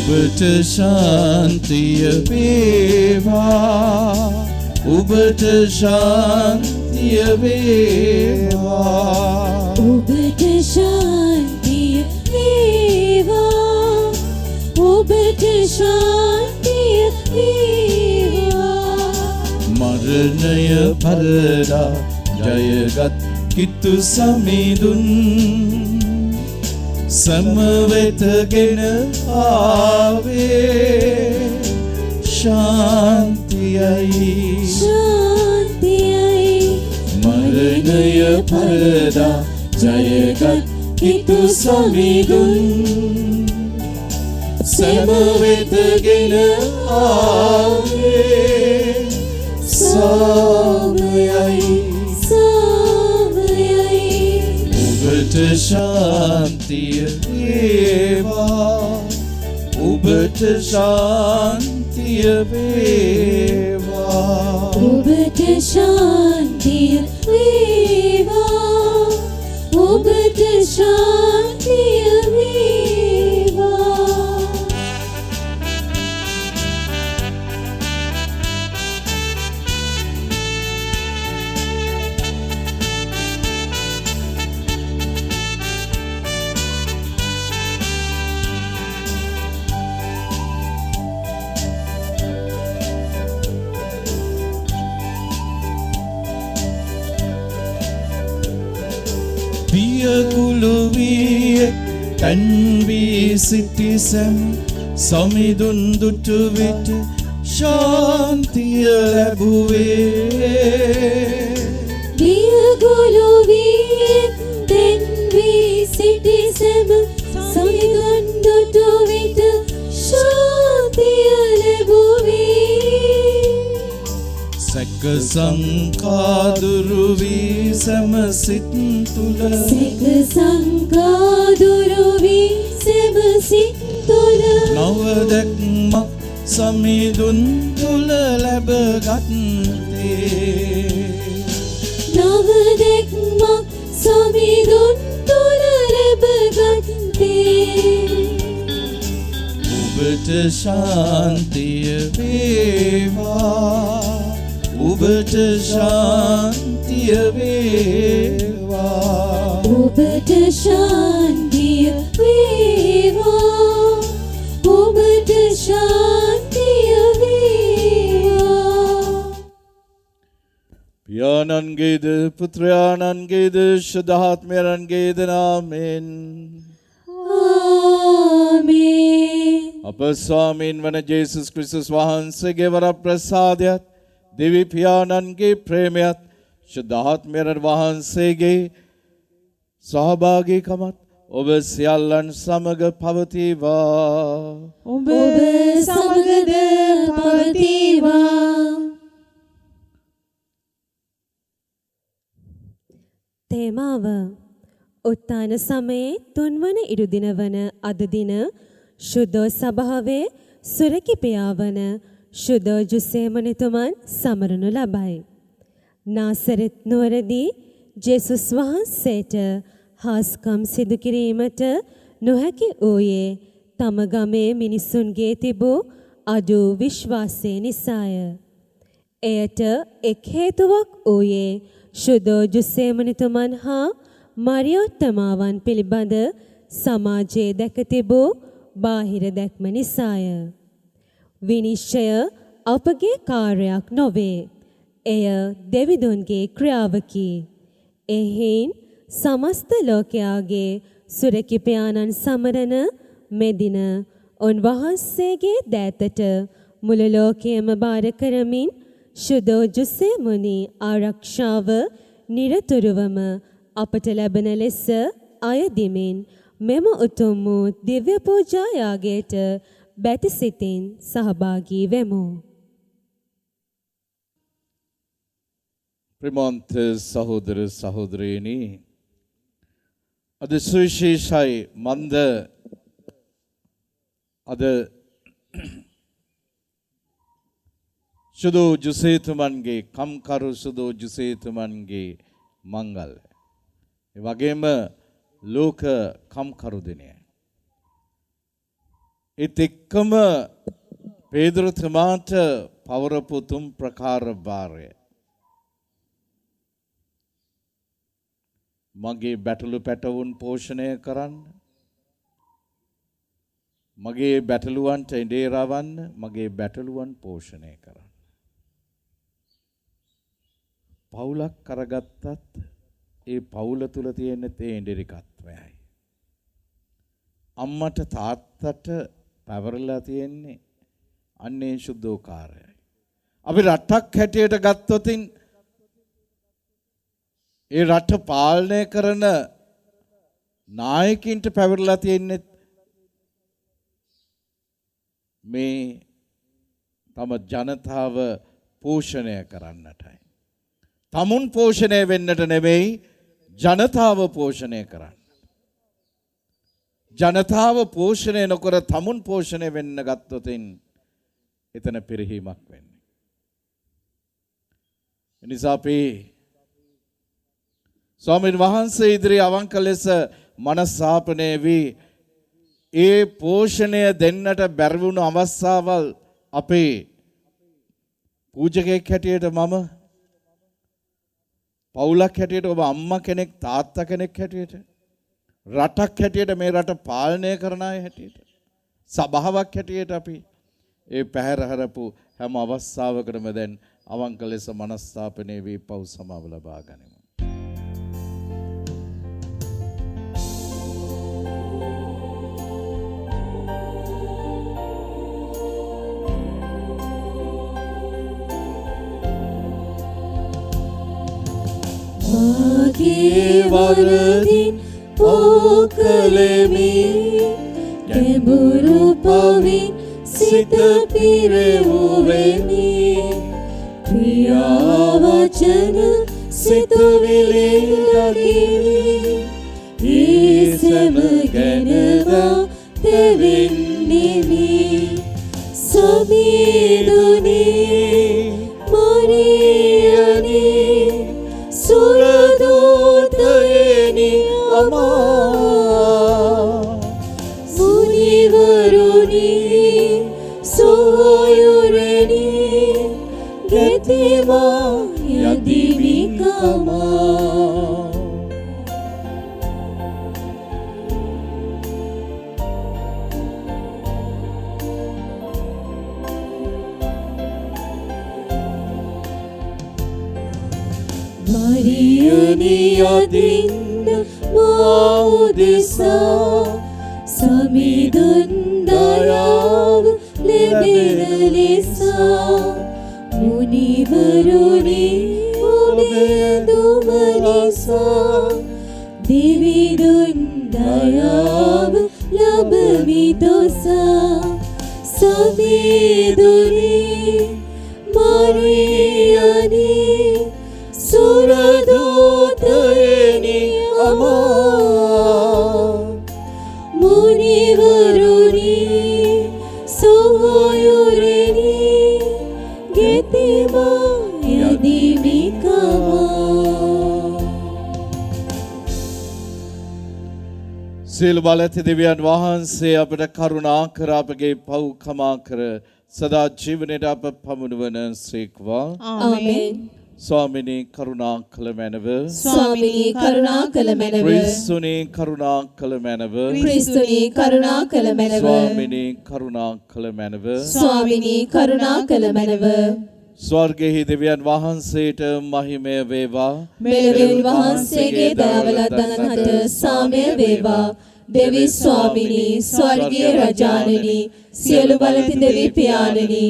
ඔබට ශාන්තිය වේවා ඔබට ශාන්තිය වේවා ඔබට ශාන්තිය වේවා ඔබට ශාන්තිය වේවා මරණය පරදා ජයගත් කිතු සමිඳුන් සමවෙතගෙන ආවේ ශාන්තියයි මරණය පරදා ජයගත් කිතු සමිඳුන් සමවෙතගෙන ආවේ සාමයයි ඔබට ශාන්තිය වේවා ඔබට ශාන්තිය වේවා ඔබට ශාන්තිය වේවා ඔබට ශාන්තිය වේවා පියකුළුවියෙක් තැන් වී සිටිසැම් සමිඳුන් දුටු විට ශාන්තිය ලැබුවේ පියකුළුවියෙක් තැන් වී සිටිසැම් සමිඳුන් දුටු විට ශාන්තිය ලැබුවේ සැක සංකා දුරු වී සැම සිත් තුල සැක සංකා දුරු වී සැම සිත් තුල නව දැක්මක් සමිඳුන් තුල ලැබගත්තේ නව දැක්මක් සමිඳුන් තුල ලැබගත්තේ ඔබට ශාන්තිය වේවා ඔබට ශාන්තිය වේවා ඔබට ශාන්තිය වේවා ඔබට ශාන්තිය වේවා පියාණන්ගේද පුත්‍රයාණන්ගේද ශුද්ධාත්මයන්ගේද නාමෙන් ආමේන් අප ස්වාමීන් වන ජේසුස් ක්‍රිස්තුස් වහන්සේගේ වරප්‍රසාදයත් දෙවි පියාණන්ගේ ප්‍රේමයත් ශුද්ධාත්මයන් වහන්සේගේ සහභාගීකමත් ඔබ සියල්ලන් සමග පවතිවා ඔබ සමගද පවතිවා තේමාව උත්තාන සමයේ තුන්වන ඉරුදින වන අද දින ශුද්ධ සභාවේ සුරකිපියා වන ශුද්ධ ජුසේමනිතුමන් සමරනු ලබයි. නාසරෙත් නුවරදී ජේසුස් වහන්සේට හාස්කම් සිදු කිරීමට නොහැකි වූයේ තම ගමේ මිනිසුන්ගේ තිබූ අඩු විශ්වාසය නිසාය. එයට එක් හේතුවක් වූයේ ශුද්ධ ජුසේමනිතුමන් හා මරියොත්තමාවන් පිළිබඳ සමාජයේ දැක තිබූ බාහිර දැක්ම නිසාය. විනිශ්චය අපගේ කාර්යයක් නොවේ. එය දෙවිඳුන්ගේ ක්‍රියාවකි. එහෙයින් සමස්ත ලෝකයාගේ සුරකිපයාණන් සමරන මෙදින උන්වහන්සේගේ දෑතට මුළු ලෝකයම භාර කරමින් ශුද්ධ ජුසේමුනි ආරක්ෂාව නිරතුරුවම අපට ලැබෙන ලෙස අයදිමින් මෙම උතුම් වූ දිව්‍ය පූජා යාගයට බැති සිතින් සහභාගී වෙමු. ප්‍රිමන්ත සහෝදර සහෝදරයනි අද සුවිශේෂයි මන්ද අද සුදු ජුසේතුමන්ගේ කම්කරු සුදු ජුසේතුමන්ගේ මංගල්‍ය ඒ වගේම ලෝක කම්කරු දිනය ඒත් එක්කම පේදුරුතුමාට පවරපු තුන් ප්‍රකාර භාරය. මගේ බැටළු පැටවුන් පෝෂණය කරන්න, මගේ බැටළුවන්ට ඉඩේ රවන්න, මගේ බැටළුවන් පෝෂණය කරන්න. පවුලක් කරගත්තත් ඒ පවුල තුල තියෙන තේ ඉන්දිරිකත්වයයි. අම්මට තාත්තට පැවරලා තියෙන්නේ අන්නේ සුද්ධෝකාරයයි. අපි රටක් හැටියට ගත්තොතින් ඒ රට පාලනය කරන නායකින්ට පැවරලා තියෙන්නේ මේ තම ජනතාව පෝෂණය කරන්නටයි. තමුන් පෝෂණය වෙන්නට නෙවෙයි ජනතාව පෝෂණය කරන්න. ජනතාව පෝෂණය නොකර තමුන් පෝෂණය වෙන්න ගත්තොතින් එතන පිරිහීමක් වෙන්නේ. එනිසා අපි ස්වාමීන් වහන්සේ ඉදිරි අවංක ලෙස මනස්ථාපනය වී ඒ පෝෂණය දෙන්නට බැරි වුණු අවස්ථාවල් අපේ පූජකයෙක් හැටියට මම, පවුලක් හැටියට ඔබ අම්මා කෙනෙක්, තාත්තා කෙනෙක් හැටියට, රටක් හැටියට මේ රට පාලනය කරන අය හැටියට, සභාවක් හැටියට අපි ඒ පැහැර හරපු හැම අවස්ථාවකටම දැන් අවංක ලෙස මනස්ථාපනය වී පව් සමාව ලබා ගනිමු. මාගේ වරදින් පෝකලෙමි, ගැඹුරු පවින් සිත පිරවුවෙමි. ක්‍රියා වචන සිතුවිලි ලගිනි, ඒ සැම ගැනවා තෙවෙන්නෙමි. සමීදුනි මරියනි සුරදූතයනි අමා, මුනිවරුනි සොයුරනි ගෙතිමා යදිවිකමා. මරියනි අදින්න මා උදෙසා, සමිඳුන් දයාව ලැබෙන ලෙසා. මුනිවරුනි ඔබේ දුම නිසා, දෙවිඳුන් දයාව ලැබමි දොසා. සමිඳුනි මරියනි සුරදූතයනි අමා, මුනිවරුනි සොයුරනි ගෙතිමා යදිවිකමා. සියලු බල ඇති දෙවියන් වහන්සේ අපට කරුණා කර අපගේ පව් කමා කර සදා ජීවනයට අප පමුණුවන සේක්වා. ආමේන්. ස්වාමිනී කරුණා කළ මැනව, ස්වාමිනී කරුණා කළ මැනව, ක්‍රිස්තුනී කරුණා කළ මැනව, ක්‍රිස්තුනී කරුණා කළ මැනව, ස්වාමිනී කරුණා කළ මැනව, ස්වාමිනී කරුණා කළ මැනව. ස්වර්ගයෙහි දෙවියන් වහන්සේට මහිමය වේවා. මෙලොව වහන්සේගේ දයාවලත් දනහට සාමය වේවා. දෙවි ස්වාමිනී ස්වර්ගීය රජාණනි, සියලු බලති දෙවි පියාණනි,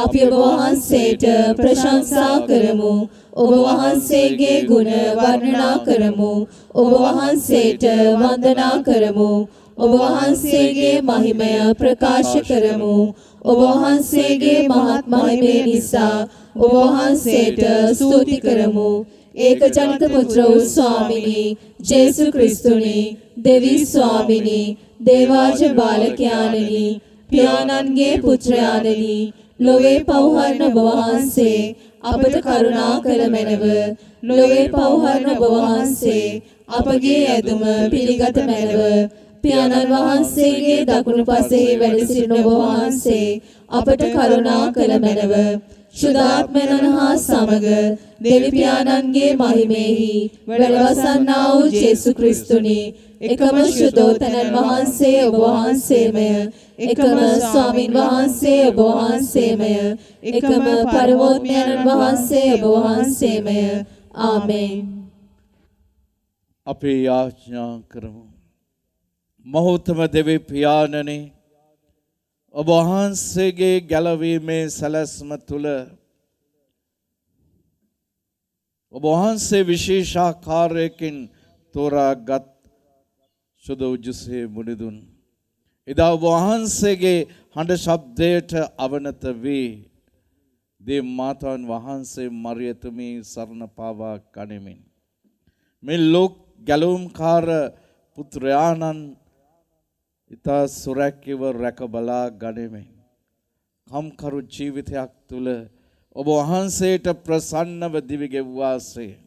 අපි ඔබ වහන්සේට ප්‍රශංසා කරමු. ඔබ වහන්සේගේ ගුණ වර්ණනා කරමු. ඔබ වහන්සේට වන්දනා කරමු. ඔබ වහන්සේගේ මහිමය ප්‍රකාශ කරමු. ඔබ වහන්සේගේ මහත් මහිමය නිසා ඔබ වහන්සේට ස්තුති කරමු. ඒකජනක පුත්‍ර වූ ස්වාමිනී ජේසු ක්‍රිස්තුනි, දෙවි ස්වාමිනී, දේවාජ බාලකයාණනි, පියාණන්ගේ පුත්‍රයාණනි, ලොවේ පවහරන ඔබ වහන්සේ අපට කරුණා කළ මැනව. ලොවේ පවහරන ඔබ වහන්සේ අපගේ ඇදුම පිළිගත මැනව. පියාණන් වහන්සේගේ දකුණු පසෙහි වැඩ සිටින ඔබ වහන්සේ අපට කරුණා කළ මැනව. ශුද්ධාත්මයන් හා සමග දෙවි පියාණන්ගේ මහිමෙහි වැඩවසන්නා වූ ජේසු ක්‍රිස්තුනි එකම ශුද්ධෝතනන් වහන්සේ ඔබ වහන්සේමය. එකම ස්වාමින් වහන්සේ ඔබ වහන්සේමය. එකම පරමෝත්මයන් වහන්සේ ඔබ වහන්සේමය. ආමේන්. අපි යාඥා කරමු. මහෝත්තම දෙවි පියාණනි, ඔබ වහන්සේගේ ගැලවීමේ සැලැස්ම තුල ඔබ වහන්සේ විශේෂාකාරයකින් තෝරාගත් සුදු උජුසේ මුනිදුන් එදා ඔබ වහන්සේගේ හඬ ශබ්දයට අවනත වී දේ මාතාන් වහන්සේ මරියතුමී සරණ පාවා ගනිමින් මේ ලෝක ගැලවුම්කාර පුත්‍රයාණන් ඉතා සුරැකිව රැක බලා ගනිමින් කම්කරු ජීවිතයක් තුළ ඔබ වහන්සේට ප්‍රසන්නව දිවි ගෙව්වාසේ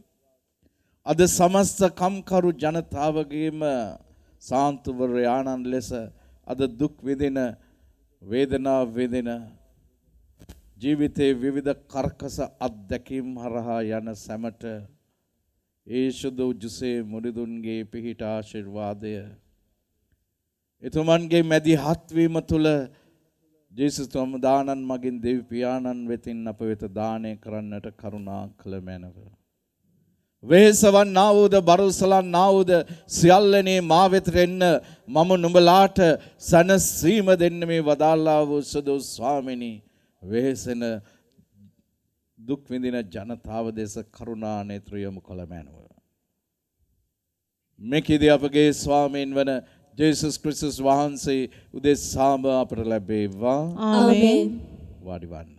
අද සමස්ත කම්කරු ජනතාවගේම සාන්තුවරයාණන් ලෙස අද දුක් විඳින වේදනා විඳින ජීවිතයේ විවිධ කර්කස අත්දැකීම් හරහා යන සැමට ඒ සුදු උජුසේ මුනිදුන්ගේ පිහිට ආශිර්වාදය එතුමන්ගේ මැදිහත් වීම තුළ ජේසුස් දානන් මගින් දෙවි පියාණන් වෙතින් අප වෙත දානය කරන්නට කරුණා කළ මැනව. වෙහෙසවන්නා වූද බරුසලන්නා වූද සියල්ලනේ මා වෙතට එන්න මම නුඹලාට සැනසීම දෙන්න මේ වදාළා වූ සුදු ස්වාමිනී වෙහෙසෙන දුක් විඳින ජනතාව දෙස කරුණා නේත්‍ර යොමු කළ මැනව. මෙකෙදී අපගේ ස්වාමීන් වන ජේසුස් ක්‍රිස්තුස් වහන්සේ උදෙසාම අපට ලැබේවා. ආමේන්. වාඩි වන්න.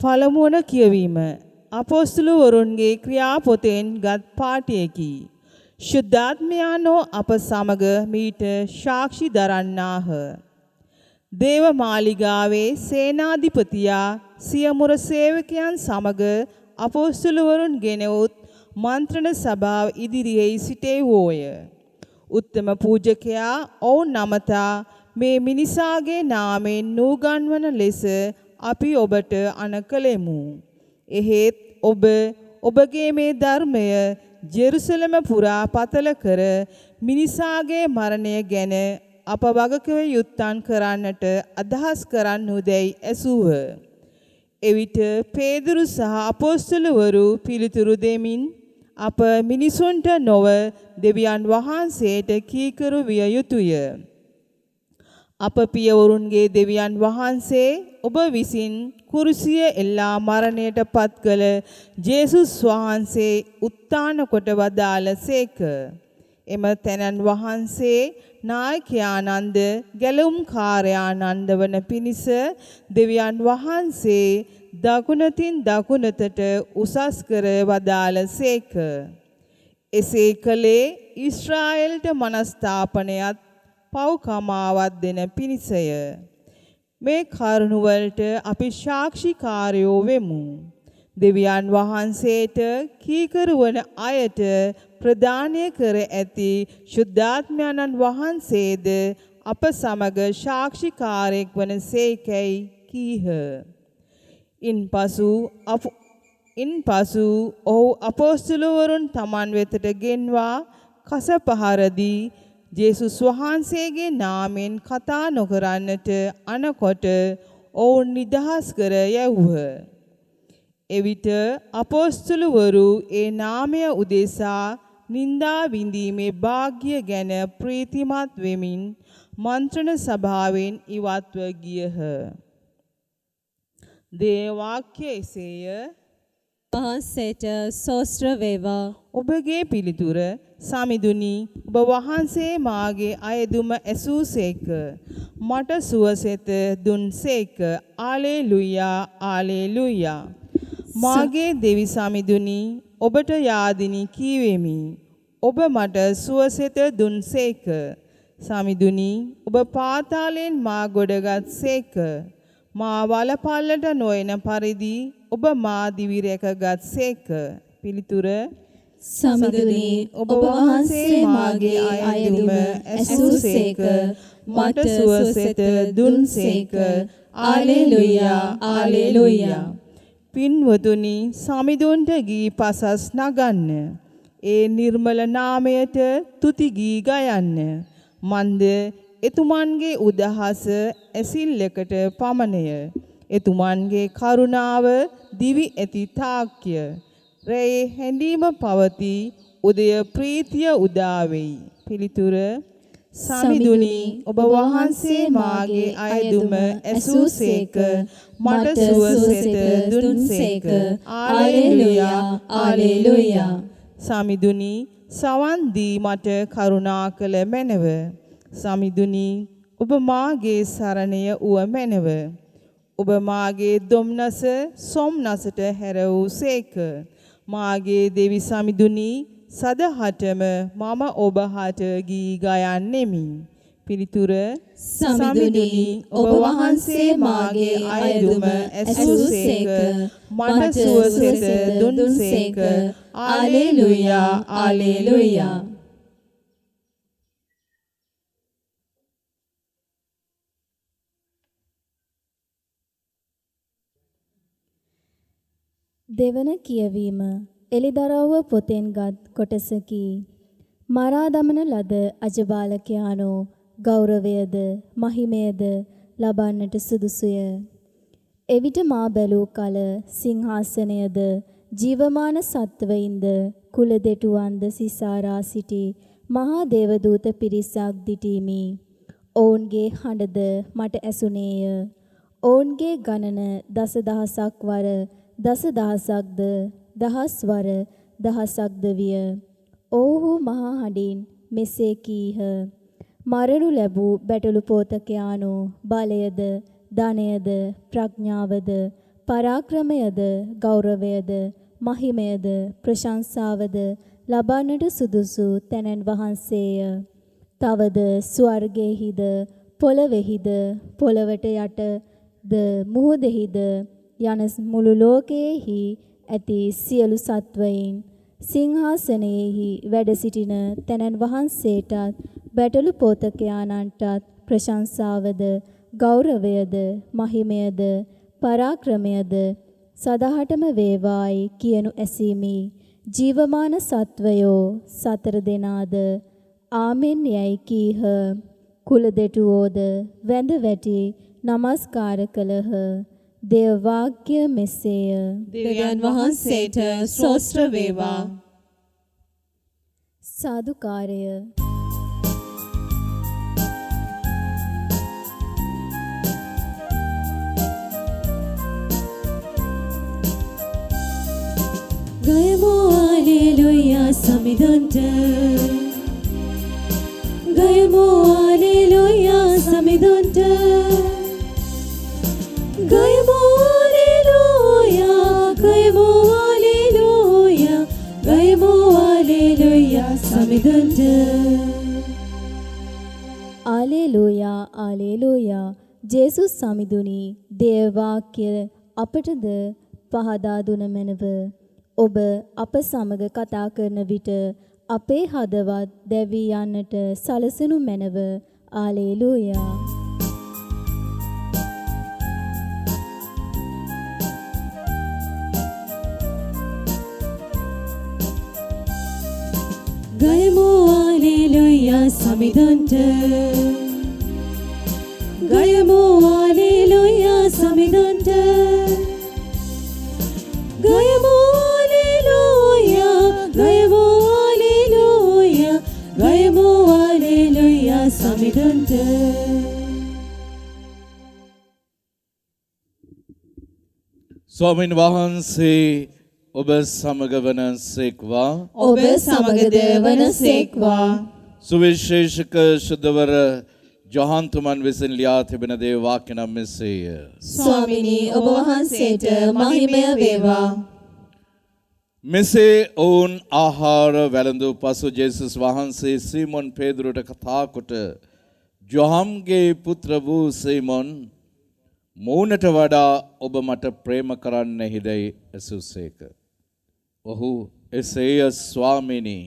පළමුවන කියවීම අපොස්තුලවරුන්ගේ ක්‍රියාපොතෙන් ගත් පාඨයකි. ශුද්ධාත්මයානෝ අප සමග මීට සාක්ෂි දරන්නාහ. දේව මාලිගාවේ සේනාධිපතියා සියමුර සේවකයන් සමග අපොස්තුලවරුන් ගෙනවුත් මන්ත්‍රණ සභාව ඉදිරියේ සිටේවෝය. උත්තම පූජකයා ඔවුන් නමතා මේ මිනිසාගේ නාමයෙන් නූගන්වන ලෙස අපි ඔබට අනකලෙමු. එහෙත් ඔබගේ මේ ධර්මය ජෙරුසලම පුරා පතල කර මිනිසාගේ මරණය ගැන අප වගකව යුත්තන් කරන්නට අදහස් කරන්නුදැයි ඇසූහ. එවිට පේදුරු සහ අපොස්තලවරු පිළිතුරු දෙමින් අප මිනිසුන්ට නොව දෙවියන් වහන්සේට කීකරු විය යුතුය. අප පියවරුන්ගේ දෙවියන් වහන්සේ ඔබ විසින් කුරුසිය එල්ලා මරණයට පත් කළ ජේසුස් වහන්සේ උත්ථාන කොට වදාළ සේක. එම තැනන් වහන්සේ නායකයානන්ද ගැලුම්කාරයානන්ද වන පිණිස දෙවියන් වහන්සේ දකුණතින් දකුණතට උසස් කර වදාළ සේක. එසේ කළේ ඊශ්‍රායෙල්ට මනස්ථාපනයත් පව්කමාවත් දෙන පිණිසය. මේ කරුණවලට අපි සාක්ෂිකාරයෝ වෙමු. දෙවියන් වහන්සේට කීකරු වන අයට ප්‍රදානය කර ඇති ශුද්ධාත්මයන්න් වහන්සේද අප සමග සාක්ෂිකාරයෙක් වන සේකැයි කීහ. ඉන්පසු ඔහු අපොස්තලවරුන් තමන් වෙතට ගෙන්වා කස පහරදී ජේසුස් වහන්සේගේ නාමයෙන් කතා නොකරන්නට අනකොට ඔවුන් නිදහස් කර යැව්හ. එවිට අපොස්තලවරු ඒ නාමය උදෙසා නින්දා විඳීමේ භාග්‍ය ගැන ප්‍රීතිමත් වෙමින් මන්ත්‍රණ සභාවෙන් ඉවත්ව ගියහ. දේවාක්‍ය එසේය. වහන්සේට සෝස්ත්‍ර වේවා. ඔබගේ පිළිතුර සමිඳුනි, ඔබ වහන්සේ මාගේ අයදුම ඇසූසේක, මට සුවසෙත දුන්සේක. ආලේලුයා ආලේලුයා. මාගේ දෙවි සමිඳුනි, ඔබට යාදිනි කීවෙමි. ඔබ මට සුවසෙත දුන්සේක. සමිඳුනි, ඔබ පාතාලයෙන් මා ගොඩගත්සේක. මා වලපල්ලට නොයන පරිදි ඔබ මා දිවි රැකගත්සේක. පිළිතුර සමිඳුනි ඔබ වහන්සේ මාගේ අයදුම ඇසූසේක මට සුවසෙත දුන්සේක ආලෙලුයා ආලෙලුයා. පින්වතුනි සමිඳුන්ට ගී පසස් නගන්න. ඒ නිර්මල නාමයට තුති ගී ගයන්න. මන්ද එතුමන්ගේ උදහස ඇසිල්ලකට පමණය. එතුමන්ගේ කරුණාව දිවි ඇති තාක්‍ය. රැයේ හැඬීම පවති උදය ප්‍රීතිය උදා වෙයි. පිළිතුර සමිඳුනි ඔබ වහන්සේ මාගේ අයදුම ඇසූසේක මට සුවසෙත දුන්සේක ආලෙලුයා ආලෙලුයා. සමිඳුනි සවන් දී මට කරුණා කළ මැනව. සමිඳුනි ඔබ මාගේ සරණය වූ මැනව. ඔබ මාගේ දුම්නස සොම්නසට හැර වූසේක. මාගේ දෙවි සමිඳුනි සදහටම මම ඔබ හට ගී ගයන්නෙමි. පිළිතුර සමිඳුනි ඔබ වහන්සේ මාගේ අයදුම ඇසූසේක මට සුවසෙත දුන්සේක ආලෙලුයා ආලෙලුයා. දෙවන කියවීම එලිදරව්ව පොතෙන්ගත් කොටසකි. මරා දමන ලද අජබාලකයානෝ ගෞරවයද මහිමයද ලබන්නට සුදුසුය. එවිට මා බැලූ කල සිංහාසනයද ජීවමාන සත්වයින්ද කුල දෙටුවන්ද සිසාරා සිටි මහා දේවදූත පිරිසක් දිටීමි. ඔවුන්ගේ හඬද මට ඇසුනේය. ඔවුන්ගේ ගණන දසදහසක් වර දසදහසක්ද දහස් වර දහසක්ද විය. ඔවුහු මහා හඬින් මෙසේ කීහ. මරණු ලැබූ බැටළු පෝතකයානෝ බලයද ධනයද ප්‍රඥාවද පරාක්‍රමයද ගෞරවයද මහිමයද ප්‍රශංසාවද ලබන්නට සුදුසු තැනැන් වහන්සේය. තවද ස්වර්ගයේහිද පොළොවෙහිද පොළොවට යටද මුහුදෙහිද යන මුළු ලෝකයේහි ඇති සියලු සත්වයින් සිංහාසනයේහි වැඩ සිටින තැනැන් වහන්සේටත් බැටළු පෝතකයාණන්ටත් ප්‍රශංසාවද ගෞරවයද මහිමයද පරාක්‍රමයද සදහටම වේවායි කියනු ඇසීමි. ජීවමාන සත්වයෝ සතර දෙනාද ආමෙන් යයි කීහ. කුල දෙටුවෝද වැඳ වැටි නමස්කාර කළහ. දේව වාක්‍ය මෙසේය. දෙවියන් වහන්සේට ස්තෝත්‍ර වේවා. සාදුකාරය. ගයමු හalleluya සමිඳුන්ට. ගයමු හalleluya සමිඳුන්ට. ගයමු හalleluya ගයමු හalleluya ගයමු හalleluya සමිඳුන්ට. ආලෙලුයා ආලෙලුයා. ජේසුස් සමිඳුනි දේව වාක්‍ය අපටද පහදා දුන මැනව. ඔබ අප සමග කතා කරන විට අපේ හදවත් දැවී යන්නට සලසනු මැනව. ආලෙලුයා. ගයමු හalleluya සමිඳුන්ට. ගයමු හalleluya සමිඳුන්ට. ගයමු හalleluya ගයමු හalleluya ගයමු හalleluya සමිඳුන්ට. ස්වාමීන් වහන්සේ ඔබ සමග වනසේක්වා. ඔබ සමගද වනසේක්වා. සුවිශේෂක ශුද්ධවර ජොහන්තුමන් විසින් ලියා තිබෙන දේව වාක්‍ය නම් මෙසේය. ස්වාමිනී ඔබ වහන්සේට මහිමය වේවා. මෙසේ ඔවුන් ආහාර වැළඳූ පසු ජේසුස් වහන්සේ සීමොන් පේදුරුට කතා කොට ජොහම්ගේ පුත්‍ර වූ සීමොන් මූණට වඩා ඔබ මට ප්‍රේම කරන්නෙහිදැයි ඇසුසේක. ඔහු එසේය ස්වාමිනි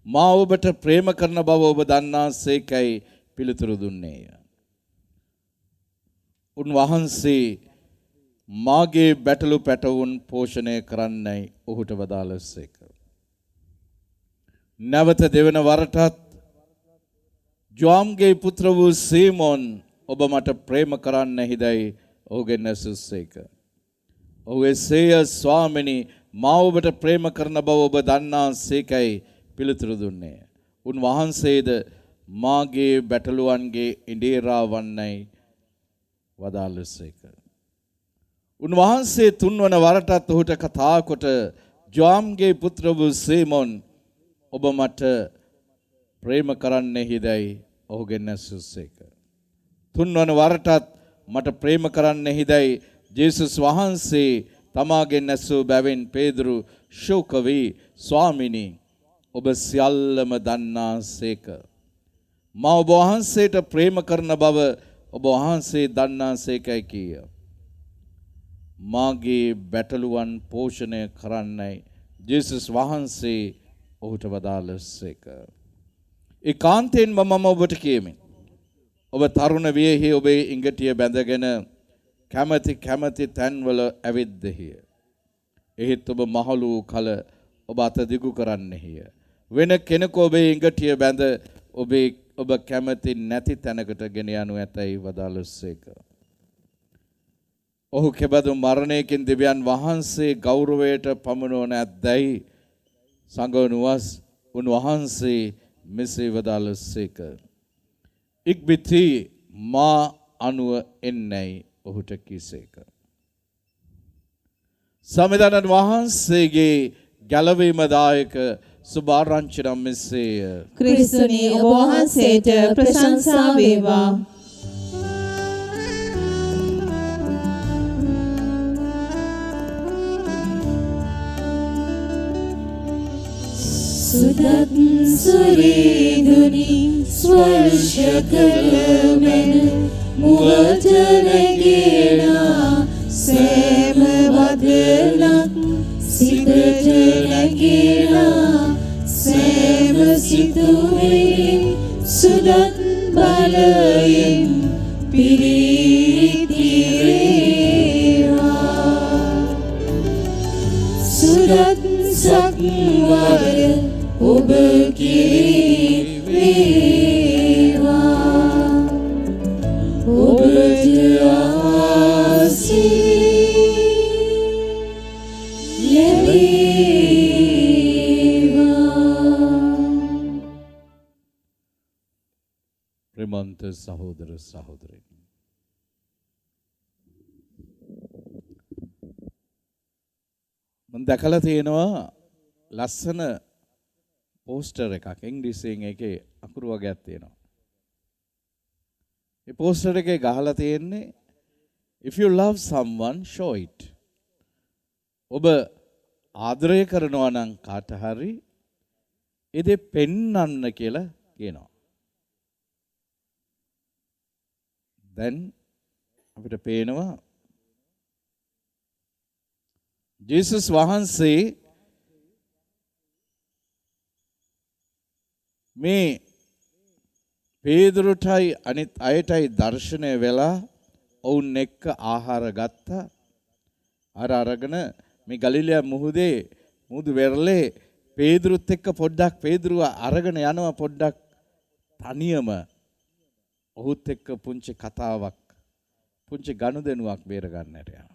මා ඔබට ප්‍රේම කරන බව ඔබ දන්නාසේකයි පිළිතුරු දුන්නේය. උන්වහන්සේ මාගේ බැටළු පැටවුන් පෝෂණය කරන්නයි ඔහුට වදාළසේක. නැවත දෙවන වරටත් ජෝම්ගේ පුත්‍ර වූ සීමෝන් ඔබ මට ප්‍රේම කරන්නෙහිදයි ඔහුගෙන් ඇසුසේක. ඔහු එසේය ස්වාමිනි මා ඔබට ප්‍රේම කරන බව ඔබ දන්නාසේකයි පිළිතුරු දුන්නේය. උන්වහන්සේද මාගේ බැටළුවන්ගේ ඉඬේරා වන්නයි වදාළසේක. උන්වහන්සේ තුන්වන වරටත් ඔහුට කතා කොට ජෝම්ගේ පුත්‍ර වූ සීමෝන් ඔබ මට ප්‍රේම කරන්නෙහිදයි ඔහුගෙන් ඇසුසේක. තුන්වන වරටත් මට ප්‍රේම කරන්නෙහිදයි ජේසුස් වහන්සේ තමාගෙන් ඇසූ බැවින් පේදුරු ශෝක වී ස්වාමිනී ඔබ සියල්ලම දන්නාසේක. මා ඔබ වහන්සේට ප්‍රේම කරන බව ඔබ වහන්සේ දන්නාසේකයි කීය. මාගේ බැටළුවන් පෝෂණය කරන්නයි ජේසුස් වහන්සේ ඔහුට වදාළසේක. ඒකාන්තයෙන්ම මම ඔබට කියමි. ඔබ තරුණ වියෙහි ඔබේ ඉඟටිය බැඳගෙන කැමැති තැන්වල ඇවිද්දෙහිය. එහෙත් ඔබ මහලු කල ඔබ අත දිගු කරන්නෙහිය. වෙන කෙනෙකු ඔබේ ඉඟටිය බැඳ ඔබ කැමැති නැති තැනකට ගෙන යනු ඇතැයි වදාළසේක. ඔහු කෙබඳු මරණයකින් දෙවියන් වහන්සේ ගෞරවයට පමුණුවන ඇත්දැයි සඟවනුවස් උන්වහන්සේ මෙසේ වදාළසේක. ඉක්බිති මා අනුව එන්නැයි ඔහුට කීසේක. සමිධානන් වහන්සේගේ ගැලවීමදායක සුභාරංචි නම් මෙසේය. ක්‍රිස්තුනි ඔබ වහන්සේට ප්‍රශංසා වේවා. සුදත් සුරීදුනි ස්වර්ශ කළමෙන මුවට නැගිනා සෑම වදනක් සිතට නැගිනා සෑම සිතුවිලි සුදත් බලයෙන් පිරිතිරේවා. සුදත් සක්වර ඔබ කිරිවේවා. ඔබට ආසී ලැබේවා. ප්‍රේමන්ත සහෝදර සහෝදරයනි, මම දැකලා තියෙනවා ලස්සන පෝස්ටර් එකක් ඉංග්‍රීසියෙන් එකේ අකුරු වගේක් තියෙනවා. ඒ පෝස්ටර් එකේ ගහලා තියෙන්නේ if you love someone show it. ඔබ ආදරය කරනවා නම් කාට හරි ඒ දේ පෙන්වන්න කියලා කියනවා. දැන් අපිට පේනවා ජේසුස් වහන්සේ මේ පේදුරුටයි අනිත් අයටයි දර්ශනය වෙලා ඔවුන් එක්ක ආහාර ගත්තා. අරගෙන මේ ගලිලයා මුහුදු වෙරළේ පේදුරුත් එක්ක පොඩ්ඩක් පේදුරුව අරගෙන යනවා පොඩ්ඩක් තනියම ඔහුත් එක්ක පුංචි කතාවක් පුංචි ගනුදෙනුවක් බේර ගන්නට යනවා.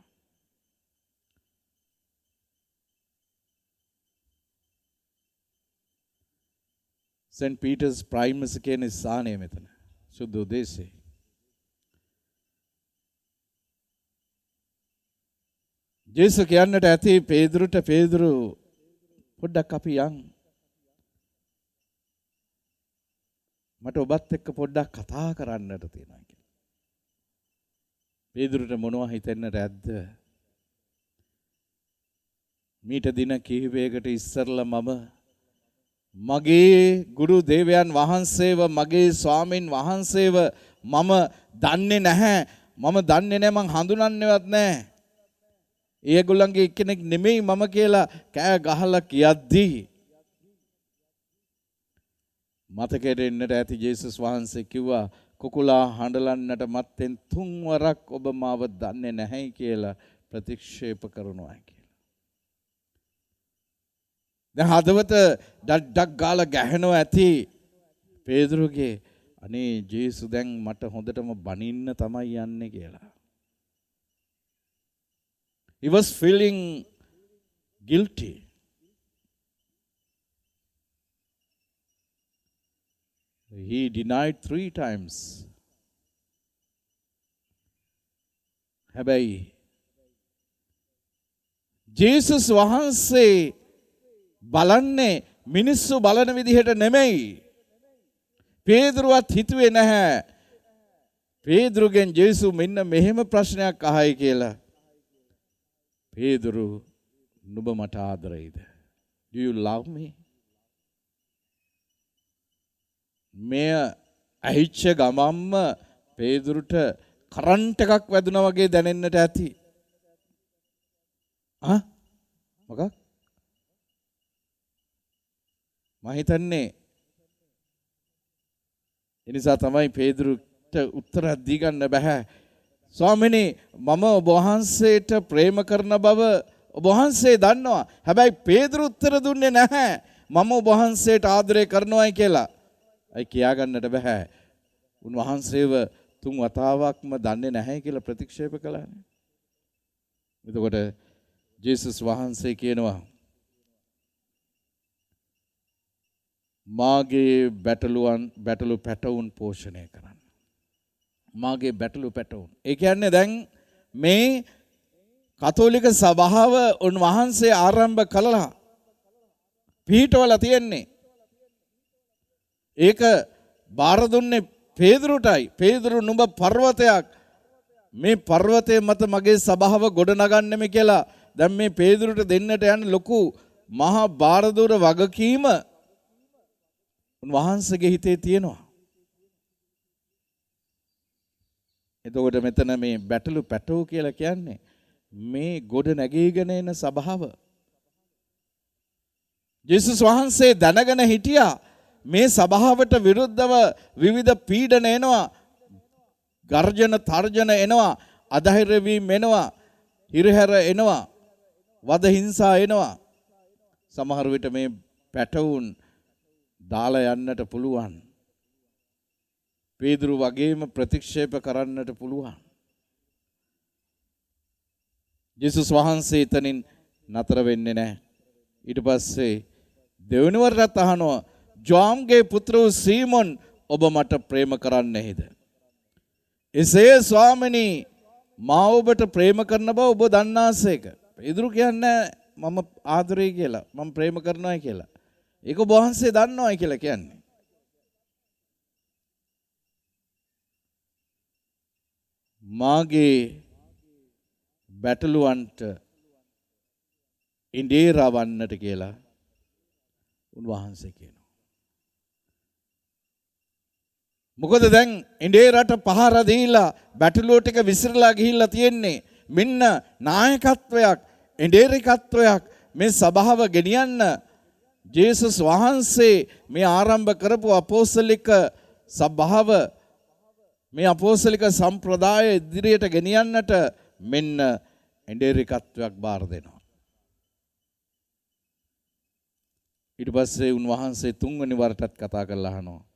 සෙන්ට් පීටර්ස් ප්‍රයිමස් කියන ස්ථානය මෙතන සුදු දේශේ. ජේසුස් කියන්නට ඇති පේදුරුට පේදුරු පොඩ්ඩක් අපි යන් මට ඔබත් එක්ක පොඩ්ඩක් කතා කරන්නට තියෙනවා කියලා. පේදුරුට මොනවා හිතෙන්නට ඇද්ද? මීට දින කිහිපයකට ඉස්සරලා මගේ ගුරු දේවයන් වහන්සේව මගේ ස්වාමින් වහන්සේව මම දන්නේ නැහැ. මම හඳුනන්නේවත් නැහැ. ඒගොල්ලන්ගේ එක්කෙනෙක් නෙමෙයි මම කියලා කෑ ගහලා කියද්දී මතකයට එන්නට ඇති ජේසුස් වහන්සේ කිව්වා කුකුලා හඬලන්නට මත්තෙන් 3 වරක් ඔබ මාව දන්නේ නැහැ කියලා ප්‍රතික්ෂේප කරනවා කියලා. දැන් හදවත ඩක් ගාලා ගැහෙනවා ඇති පේදුරුගේ අනේ ජේසු දැන් මට හොඳටම බනින්න තමයි යන්නේ කියලා. He was feeling guilty. He denied 3 times. හැබැයි ජේසුස් වහන්සේ බලන්නේ මිනිස්සු බලන විදිහට නෙමෙයි. පේදුරුවත් හිතුවේ නැහැ පේදුරුගෙන් ජේසු මෙන්න මෙහෙම ප්‍රශ්නයක් අහයි කියලා. පේදුරු නුඹ මට ආදරෙයිද? Do you love me? මෙය ඇහිච්ච ගමම්ම පේදුරුට කරන්ට් එකක් වැදුනා වගේ දැනෙන්නට ඇති. මොකක්? මම හිතන්නේ ඒ නිසා තමයි පේදුරුට උත්තරයක් දී ගන්න බෑ. ස්වාමිනේ මම ඔබ වහන්සේට ප්‍රේම කරන බව ඔබ වහන්සේ දන්නවා. හැබැයි පේදුරු උත්තර දුන්නේ නැහැ. මම ඔබ වහන්සේට ආදරය කරනවායි කියලා. අයි කියා ගන්නට බෑ. උන්වහන්සේව 3 වතාවක්ම දන්නේ නැහැ කියලා ප්‍රතික්ෂේප කළානේ. එතකොට ජේසුස් වහන්සේ කියනවා මාගේ බැටළු පැටවුන් පෝෂණය කරන්න. මාගේ බැටළු පැටවුන්. ඒ කියන්නේ දැන් මේ කතෝලික සභාව උන්වහන්සේ ආරම්භ කළා. පිහිටවලා තියෙන්නේ. ඒක බාර දුන්නේ පේදුරුටයි. පේදුරු නුඹ පර්වතයක්. මේ පර්වතයේ මත මගේ සභාව ගොඩනගන්නෙමි කියලා දැන් මේ පේදුරුට දෙන්නට යන ලොකු මහා බාරදූර වගකීම උන්වහන්සේගේ හිතේ තියෙනවා. එතකොට මෙතන මේ බැටළු පැටවු කියලා කියන්නේ මේ ගොඩ නැගීගෙන එන සභාව. ජේසුස් වහන්සේ දැනගෙන හිටියා මේ සභාවට විරුද්ධව විවිධ පීඩන එනවා, ගර්ජන තර්ජන එනවා, අධෛර්ය වීම එනවා, හිරහැර එනවා, වද හිංසා එනවා. සමහර විට මේ පැටවුන් දාලා යන්නට පුළුවන්. පේදුරු වගේම ප්‍රතික්ෂේප කරන්නට පුළුවන්. ජේසුස් වහන්සේ එතනින් නතර වෙන්නේ නැහැ. ඊට පස්සේ දෙවෙනි වරට අහනවා ජෝම්ගේ පුත්‍ර වූ සීමොන් ඔබ මට ප්‍රේම කරන්නේද? එසේ ස්වාමිනී මා ඔබට ප්‍රේම කරන බව ඔබ දන්නාසේක. පේදුරු කියන්නේ මම ආදරේ කියලා, මම ප්‍රේම කරනවා කියලා. ඒක ඔබ වහන්සේ දන්නවයි කියලා කියන්නේ. මාගේ බැටළුවන්ට ඉන්දීරා වන්නට කියලා උන්වහන්සේ කියනවා. මොකද දැන් ඉන්දීරාට පහර දීලා බැටළුව ටික විසිරලා ගිහිල්ලා තියෙන්නේ. මෙන්න නායකත්වයක්, ඉන්දීරිකත්වයක් මේ සභාව ගෙනියන්න ජේසුස් වහන්සේ මේ ආරම්භ කරපු අපෝස්තලික සභාව, මේ අපෝස්තලික සම්ප්‍රදාය ඉදිරියට ගෙනියන්නට මෙන්න ඉන්දීරිකත්වයක් බාර දෙනවා. ඊට පස්සේ උන්වහන්සේ 3 වෙනි වරටත් කතා කරලා අහනවා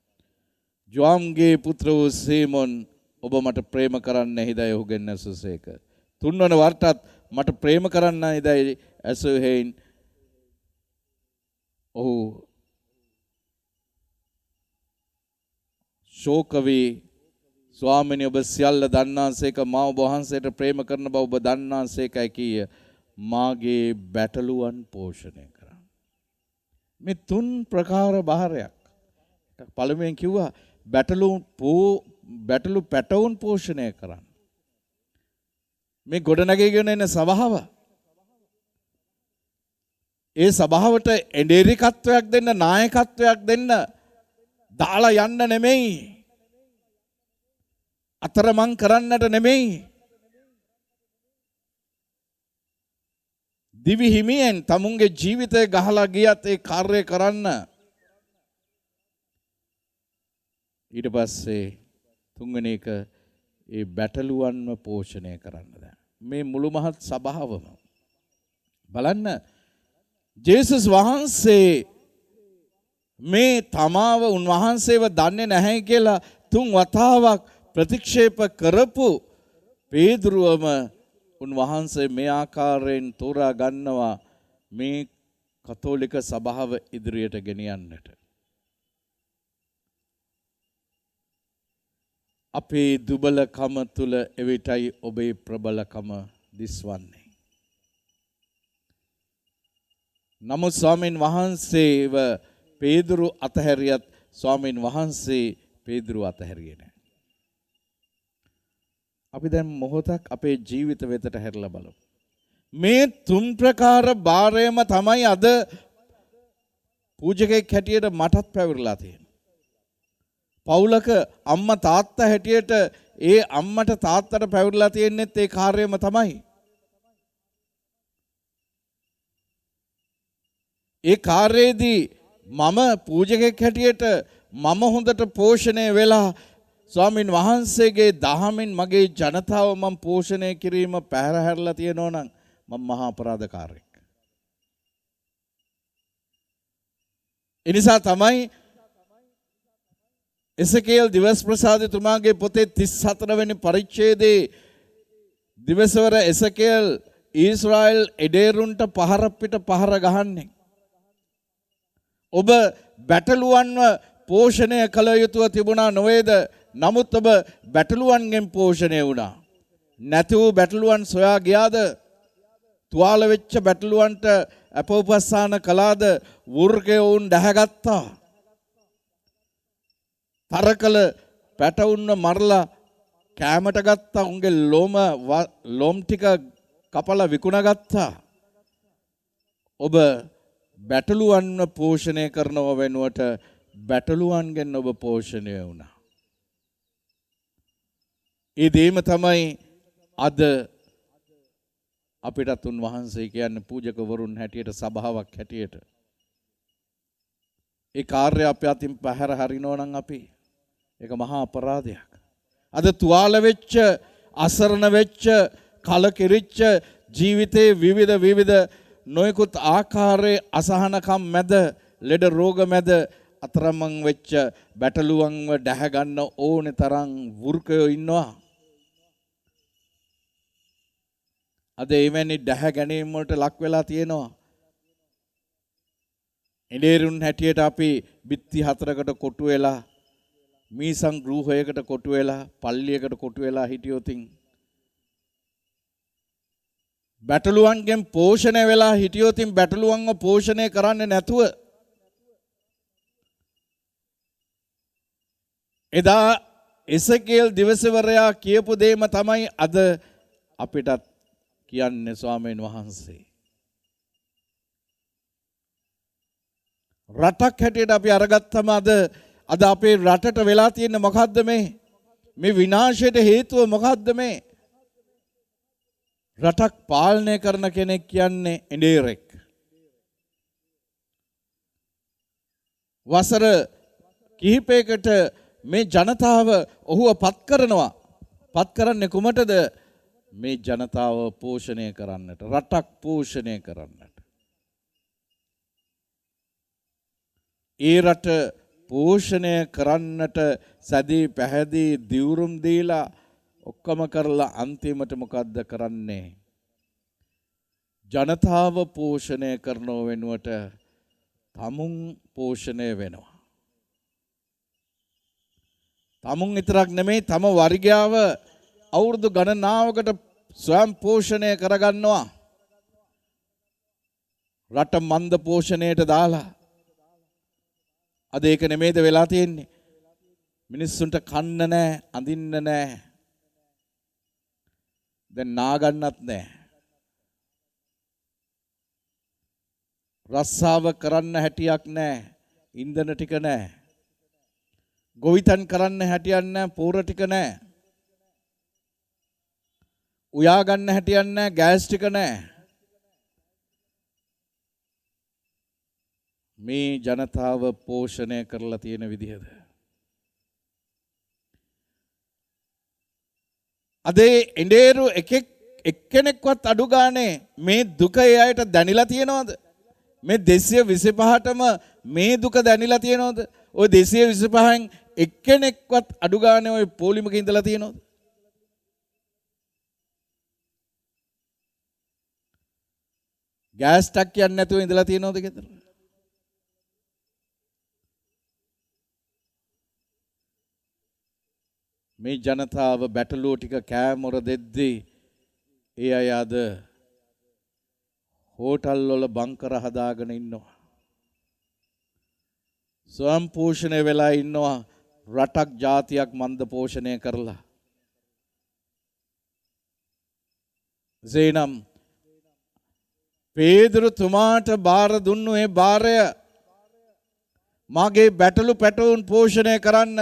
ජෝම්ගේ පුත්‍ර වූ සීමොන් ඔබ මට ප්‍රේම කරන්නේහිදයි ඔහුගෙන් ඇසුසේක. 3 වෙනි වරටත් මට ප්‍රේම කරන්නේහිදයි ඇසුහෙයින් ඔහු ශෝක වී ස්වාමිනේ ඔබ සියල්ල දන්නාසේක මා ඔබ වහන්සේට ප්‍රේම කරන බව ඔබ දන්නාසේකයි කීය. මාගේ බැටළුවන් පෝෂණය කරන්න. මේ 3 ප්‍රකාර බාරයක්. පළමුවෙන් කිව්වා බැටළු පැටවුන් පෝෂණය කරන්න. මේ ගොඩනැගීගෙන එන සභාව, ඒ සභාවට එඬේරිකත්වයක් දෙන්න, නායකත්වයක් දෙන්න දාලා යන්න නෙමෙයි, අතරමං කරන්නට නෙමෙයි. දිවි හිමියෙන් තමුන්ගේ ජීවිතය ගහලා ගියත් ඒ කාර්යය කරන්න. ඊට පස්සේ තුන්වෙනි එක ඒ බැටළුවන්ව පෝෂණය කරන්න දැන්. මේ මුළු මහත් සභාවම බලන්න ජේසුස් වහන්සේ මේ තමාව උන්වහන්සේව දන්නේ නැහැ කියලා 3 වතාවක් ප්‍රතික්ෂේප කරපු පේදුරුවම උන්වහන්සේ මේ ආකාරයෙන් තෝරා ගන්නවා මේ කතෝලික සභාව ඉදිරියට ගෙනියන්නට. අපේ දුබලකම තුල එවිටයි ඔබේ ප්‍රබලකම දිස්වන්නේ. නමුත් ස්වාමීන් වහන්සේව පේදුරු අතහැරියත් ස්වාමීන් වහන්සේ පේදුරු අතහැරියේ නැහැ. අපි දැන් මොහොතක් අපේ ජීවිත වෙතට හැරිලා බලමු. මේ 3 ප්‍රකාර බාරයම තමයි අද පූජකෙක් හැටියට මටත් පැවරලා තියෙන්නේ. පවුලක අම්මා තාත්තා හැටියට ඒ අම්මට තාත්තට පැවරලා තියෙන්නේත් ඒ කාර්යයම තමයි. ඒ කාර්යයේදී මම පූජකෙක් හැටියට මම හොඳට පෝෂණය වෙලා ස්වාමින් වහන්සේගේ දහමින් මගේ ජනතාව මම පෝෂණය කිරීම පැහැරහැරලා තියෙනවා නම් මම මහා අපරාධකාරයෙක්. ඒ නිසා තමයි එසකේල් දිවස් ප්‍රසාදතුමාගේ පොතේ 34 වෙනි පරිච්ඡේදයේ දිවසවර එසකේල් ඊශ්‍රායෙල් එඩේරුන්ට පහර පිට පහර ගහන්නේ. ඔබ බැටළුවන්ව පෝෂණය කළ යුතුව තිබුණා නොවේද? නමුත් ඔබ බැටළුවන්ගෙන් පෝෂණය වුණා. නැති වූ බැටළුවන් සොයා ගියාද? තුවාල වෙච්ච බැටළුවන්ට අපෝපස්ථාන කළාද? වෘකයෝන් දැහැගත්තා. තරකල පැටවුන්න මරලා කෑමට ගත්තා. උන්ගේ ලොම් ටික කපලා විකුණගත්තා. ඔබ බැටළුවන්ව පෝෂණය කරනව වෙනුවට බැටළුවන්ගෙන් ඔබ පෝෂණය වුණා. ඒ දෙයම තමයි අද අපිටත් උන්වහන්සේ කියන්නේ පූජකවරුන් හැටියට සභාවක් හැටියට. ඒ කාර්යය අපේ අතින් පැහැර හරිනවා නම් අපි ඒක මහා අපරාධයක්. අද තුවාල වෙච්ච, අසරණ වෙච්ච, කලකිරිච්ච ජීවිතේ විවිධ නොයෙකුත් ආකාරයේ අසහනකම් මැද, ලෙඩ රෝග මැද අතරමං වෙච්ච බැටළුවන්ව දැහැ ගන්න ඕනේ තරම් වෘකයෝ ඉන්නවා. අද එවැනි දැහැ ගැනීම වලට ලක් වෙලා තියෙනවා. එඩේරුන් හැටියට අපි බිත්ති 4කට කොටු වෙලා, මීසං ගෘහයකට කොටු වෙලා, පල්ලියකට කොටු වෙලා හිටියොතින් බැටළුවන්ගෙන් පෝෂණය වෙලා හිටියොතින් බැටළුවන්ව පෝෂණය කරන්නේ නැතුව එදා එසකේල් දිවසවරයා කියපු දෙයම තමයි අද අපිටත් කියන්නේ ස්වාමීන් වහන්සේ. රටක් හැටියට අපි අරගත්තම අද අපේ රටට වෙලා තියෙන මොකද්ද මේ විනාශයට හේතුව මොකද්ද මේ? රටක් පාලනය කරන කෙනෙක් කියන්නේ එඬේරෙක්. වසර කිහිපයකට මේ ජනතාව ඔහුව පත් කරනවා. පත් කරන්නේ කුමටද? මේ ජනතාව පෝෂණය කරන්නට, රටක් පෝෂණය කරන්නට. ඒ රට පෝෂණය කරන්නට සැදී පැහැදී දිවුරුම් දීලා ඔක්කොම කරලා අන්තිමට මොකද්ද කරන්නේ? ජනතාව පෝෂණය කරනව වෙනුවට තමුන් පෝෂණය වෙනවා. තමුන් විතරක් නෙමෙයි, තම වර්ගයාව අවුරුදු ගණනාවකට ස්වයං පෝෂණය කරගන්නවා. රට මන්ද පෝෂණයට දාලා. අද ඒක නෙමෙයිද වෙලා තියෙන්නේ? මිනිස්සුන්ට කන්න නැහැ, අඳින්න නැහැ. දැන් නාගන්නත් නැහැ. රස්සාව කරන්න හැටියක් නැහැ. ඉන්ධන ටික නැහැ. ගොවිතැන් කරන්න හැටියක් නැහැ. පෝර ටික නැහැ. උයා ගන්න හැටියක් නැහැ. ගෑස් ටික නැහැ. මේ ජනතාව පෝෂණය කරලා තියෙන විදිහද? අද එඬේරු එක්කෙනෙක්වත් අඩු ගානේ මේ දුක ඒ අයට දැනිලා තියෙනවද? මේ 225ටම මේ දුක දැනිලා තියෙනවද? ওই 225න් එක්කෙනෙක්වත් අඩු ගානේ ওই පොලිමක ඉඳලා තියෙනවද? ගෑස් ටැක්කියක් නැතුව ඉඳලා තියෙනවද ගෙදර? මේ ජනතාව බැටළුව ටික කෑමොර දෙද්දී ඒ අය අද හෝටල් වල බංකර හදාගෙන ඉන්නවා. ස්වයං පෝෂණය වෙලා ඉන්නවා රටක් ජාතියක් මන්ද පෝෂණය කරලා. සේනම් පේදුරුතුමාට බාර දුන්නු ඒ බාරය මාගේ බැටළු පැටවුන් පෝෂණය කරන්න,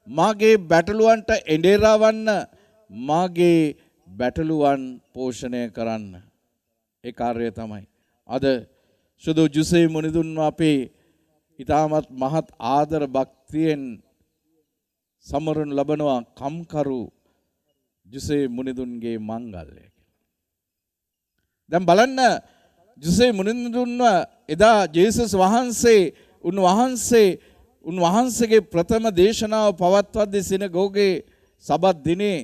මාගේ බැටළුවන්ට එඬේරවන්න, මාගේ බැටළුවන් පෝෂණය කරන්න. ඒ කාර්යය තමයි අද සුදු ජුසේ මුනිදුන් අපේ ඊටමත් මහත් ආදර භක්තියෙන් සමරනු ලබනවා කම්කරු ජුසේ මුනිදුන්ගේ මංගල්‍යය. දැන් බලන්න ජුසේ මුනිදුන්ව එදා ජේසුස් වහන්සේ උන්වහන්සේගේ ප්‍රථම දේශනාව පවත්වද්දී සිනගෝගේ සබත් දිනේ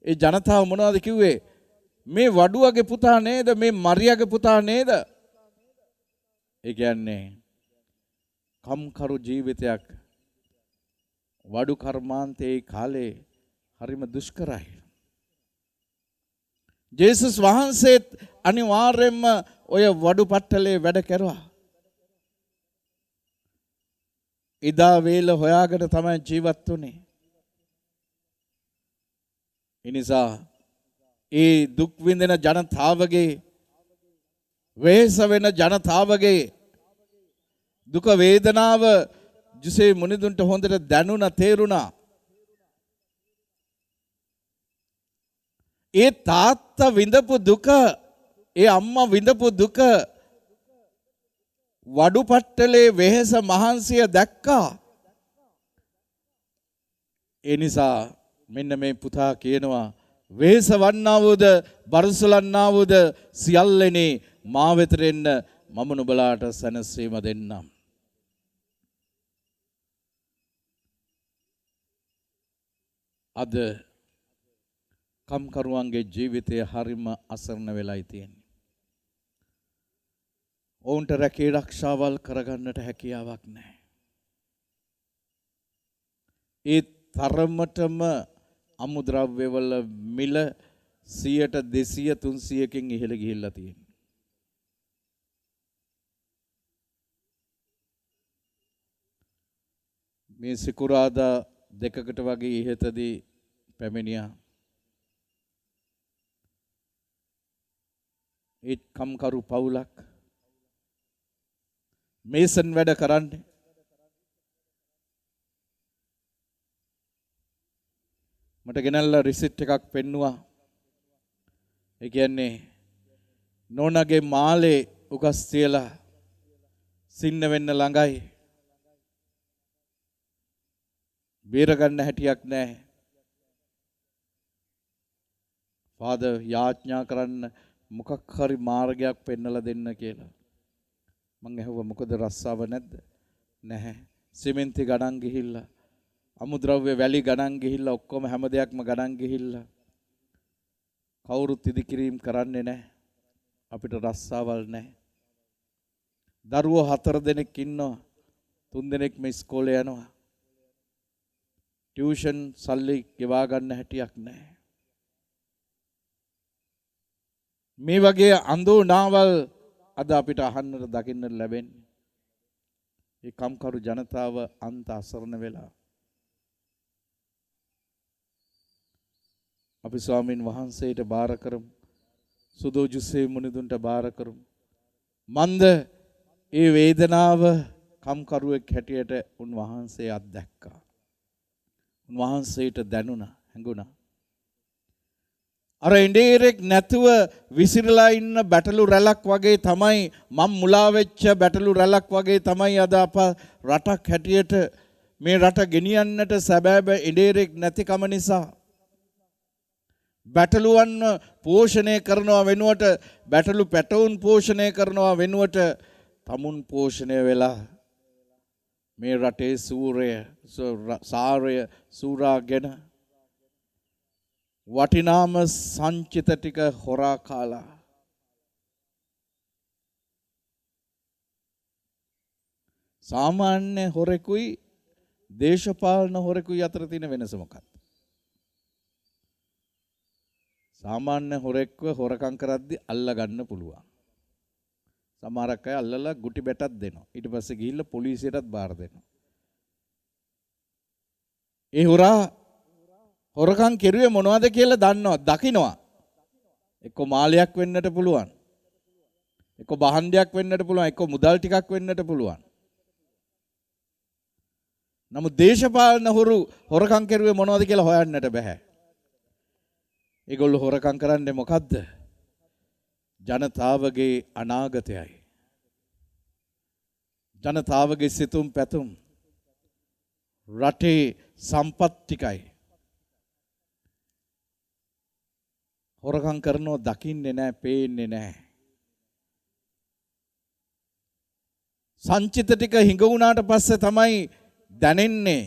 ඒ ජනතාව මොනවද කිව්වේ? මේ වඩුවගේ පුතා නේද? මේ මරියාගේ පුතා නේද? ඒ කියන්නේ කම්කරු ජීවිතයක්. වඩු කර්මාන්තයේ කාලේ හරිම දුෂ්කරයි. ජේසුස් වහන්සේත් අනිවාර්යයෙන්ම ඔය වඩු පට්ටලේ වැඩ කරුවා. ඉදා වේල හොයාගෙන තමයි ජීවත් වුනේ. ඒ නිසා ඒ දුක් විඳින ජනතාවගේ, වෙහෙස වෙන ජනතාවගේ දුක වේදනාව ජුසේ මුනිදුන්ට හොඳට දැනුණා, තේරුණා. ඒ තාත්තා විඳපු දුක, ඒ අම්මා විඳපු දුක, වඩු පට්ටලේ වෙහෙස මහන්සිය දැක්කා. ඒ නිසා මෙන්න මේ පුතා කියනවා, වෙහෙස වන්නා වූද බරසලන්නා වූද සියල්ලෙනි මා වෙතට එන්න, මම නුඹලාට සැනසීම දෙන්නම්. අද කම්කරුවන්ගේ ජීවිතය හරිම අසරණ වෙලයි තියෙන්නේ. ඔවුන්ට රැකී රක්ෂාවල් කරගන්නට හැකියාවක් නැහැ. ඒ තරමටම අමුද්‍රව්‍යවල මිල 100ට 200 300කින් ඉහළ ගිහිල්ලා තියෙනවා. මේ සිකුරාදා 2කට වගේ ඉහතදී පැමිණියා. ඒ කම්කරු පවුලක් මේසන් වැඩ කරන්නේ. මට ගෙනල්ලා රිසිට් එකක් පෙන්නුවා. ඒ කියන්නේ නෝනාගේ මාලේ උගස් තියලා සින්න වෙන්න ළඟයි. බේරගන්න හැටියක් නැහැ. ෆාදර් යාඥා කරන්න මොකක් හරි මාර්ගයක් පෙන්වලා දෙන්න කියලා. මං ඇහුවා මොකද රස්සාව නැද්ද? නැහැ. සිමෙන්ති ගණන් ගිහිල්ලා, අමුද්‍රව්‍ය වැලි ගණන් ගිහිල්ලා, ඔක්කොම හැම දෙයක්ම ගණන් ගිහිල්ලා කවුරුත් ඉදිකිරීම කරන්නේ නැහැ. අපිට රස්සාවල් නැහැ. දරුවෝ 4 දෙනෙක් ඉන්නවා. 3 දෙනෙක්ම ඉස්කෝලේ යනවා. ටියුෂන් සල්ලි ගෙවා ගන්න හැටියක් නැහැ. මේ වගේ අඳුනාවල් අද අපිට අහන්නට දකින්නට ලැබෙන්නේ. ඒ කම්කරු ජනතාව අන්ත අසරණ වෙලා. අපි ස්වාමින් වහන්සේට බාර කරමු. සුදෝ ජුසේ මුනිදුන්ට බාර කරමු. මන්ද ඒ වේදනාව කම්කරුවෙක් හැටියට උන්වහන්සේ අත්දැක්කා. උන්වහන්සේට දැනුණා, හැඟුණා. අර ඉන්ඩීරෙක් නැතුව විසිරලා ඉන්න බැටළු රැලක් වගේ තමයි මම මුලා වෙච්ච බැටළු රැලක් වගේ තමයි අද අප රටක් හැටියට මේ රට ගෙනියන්නට සැබෑ ඉන්ඩීරෙක් නැතිකම නිසා බැටළුවන් පෝෂණය කරනවා වෙනුවට බැටළු පැටවුන් පෝෂණය කරනවා වෙනුවට තමුන් පෝෂණය වෙලා මේ රටේ සාරය සූරාගෙන වටිනාම සංචිත ටික හොරා කාලා සාමාන්‍ය හොරෙකුයි දේශපාලන හොරෙකුයි අතර තියෙන වෙනස මොකක්ද? සාමාන්‍ය හොරෙක්ව හොරකම් කරද්දි අල්ලා ගන්න පුළුවන්. සමහරක් අය අල්ලලා ගුටි බැටක් දෙනවා. ඊට පස්සේ ගිහිල්ලා පොලිසියටත් බාර දෙනවා. ඒ හොරා හොරකම් කෙරුවේ මොනවද කියලා දන්නවා, දකිනවා. එක්ක මාලයක් වෙන්නට පුළුවන්. එක්ක බහන්ඩයක් වෙන්නට පුළුවන්. එක්ක මුදල් ටිකක් වෙන්නට පුළුවන්. නමුත් දේශපාලන හොරකම් කෙරුවේ මොනවද කියලා හොයන්නට බෑ. ඒගොල්ලෝ හොරකම් කරන්නේ මොකද්ද? ජනතාවගේ අනාගතයයි. ජනතාවගේ සිතුම් පැතුම් රටේ සම්පත් ටිකයි. හොරකම් කරනෝ දකින්නේ නැහැ, පේන්නේ නැහැ. සංචිත ටික හිඟ වුණාට පස්සේ තමයි දැනෙන්නේ.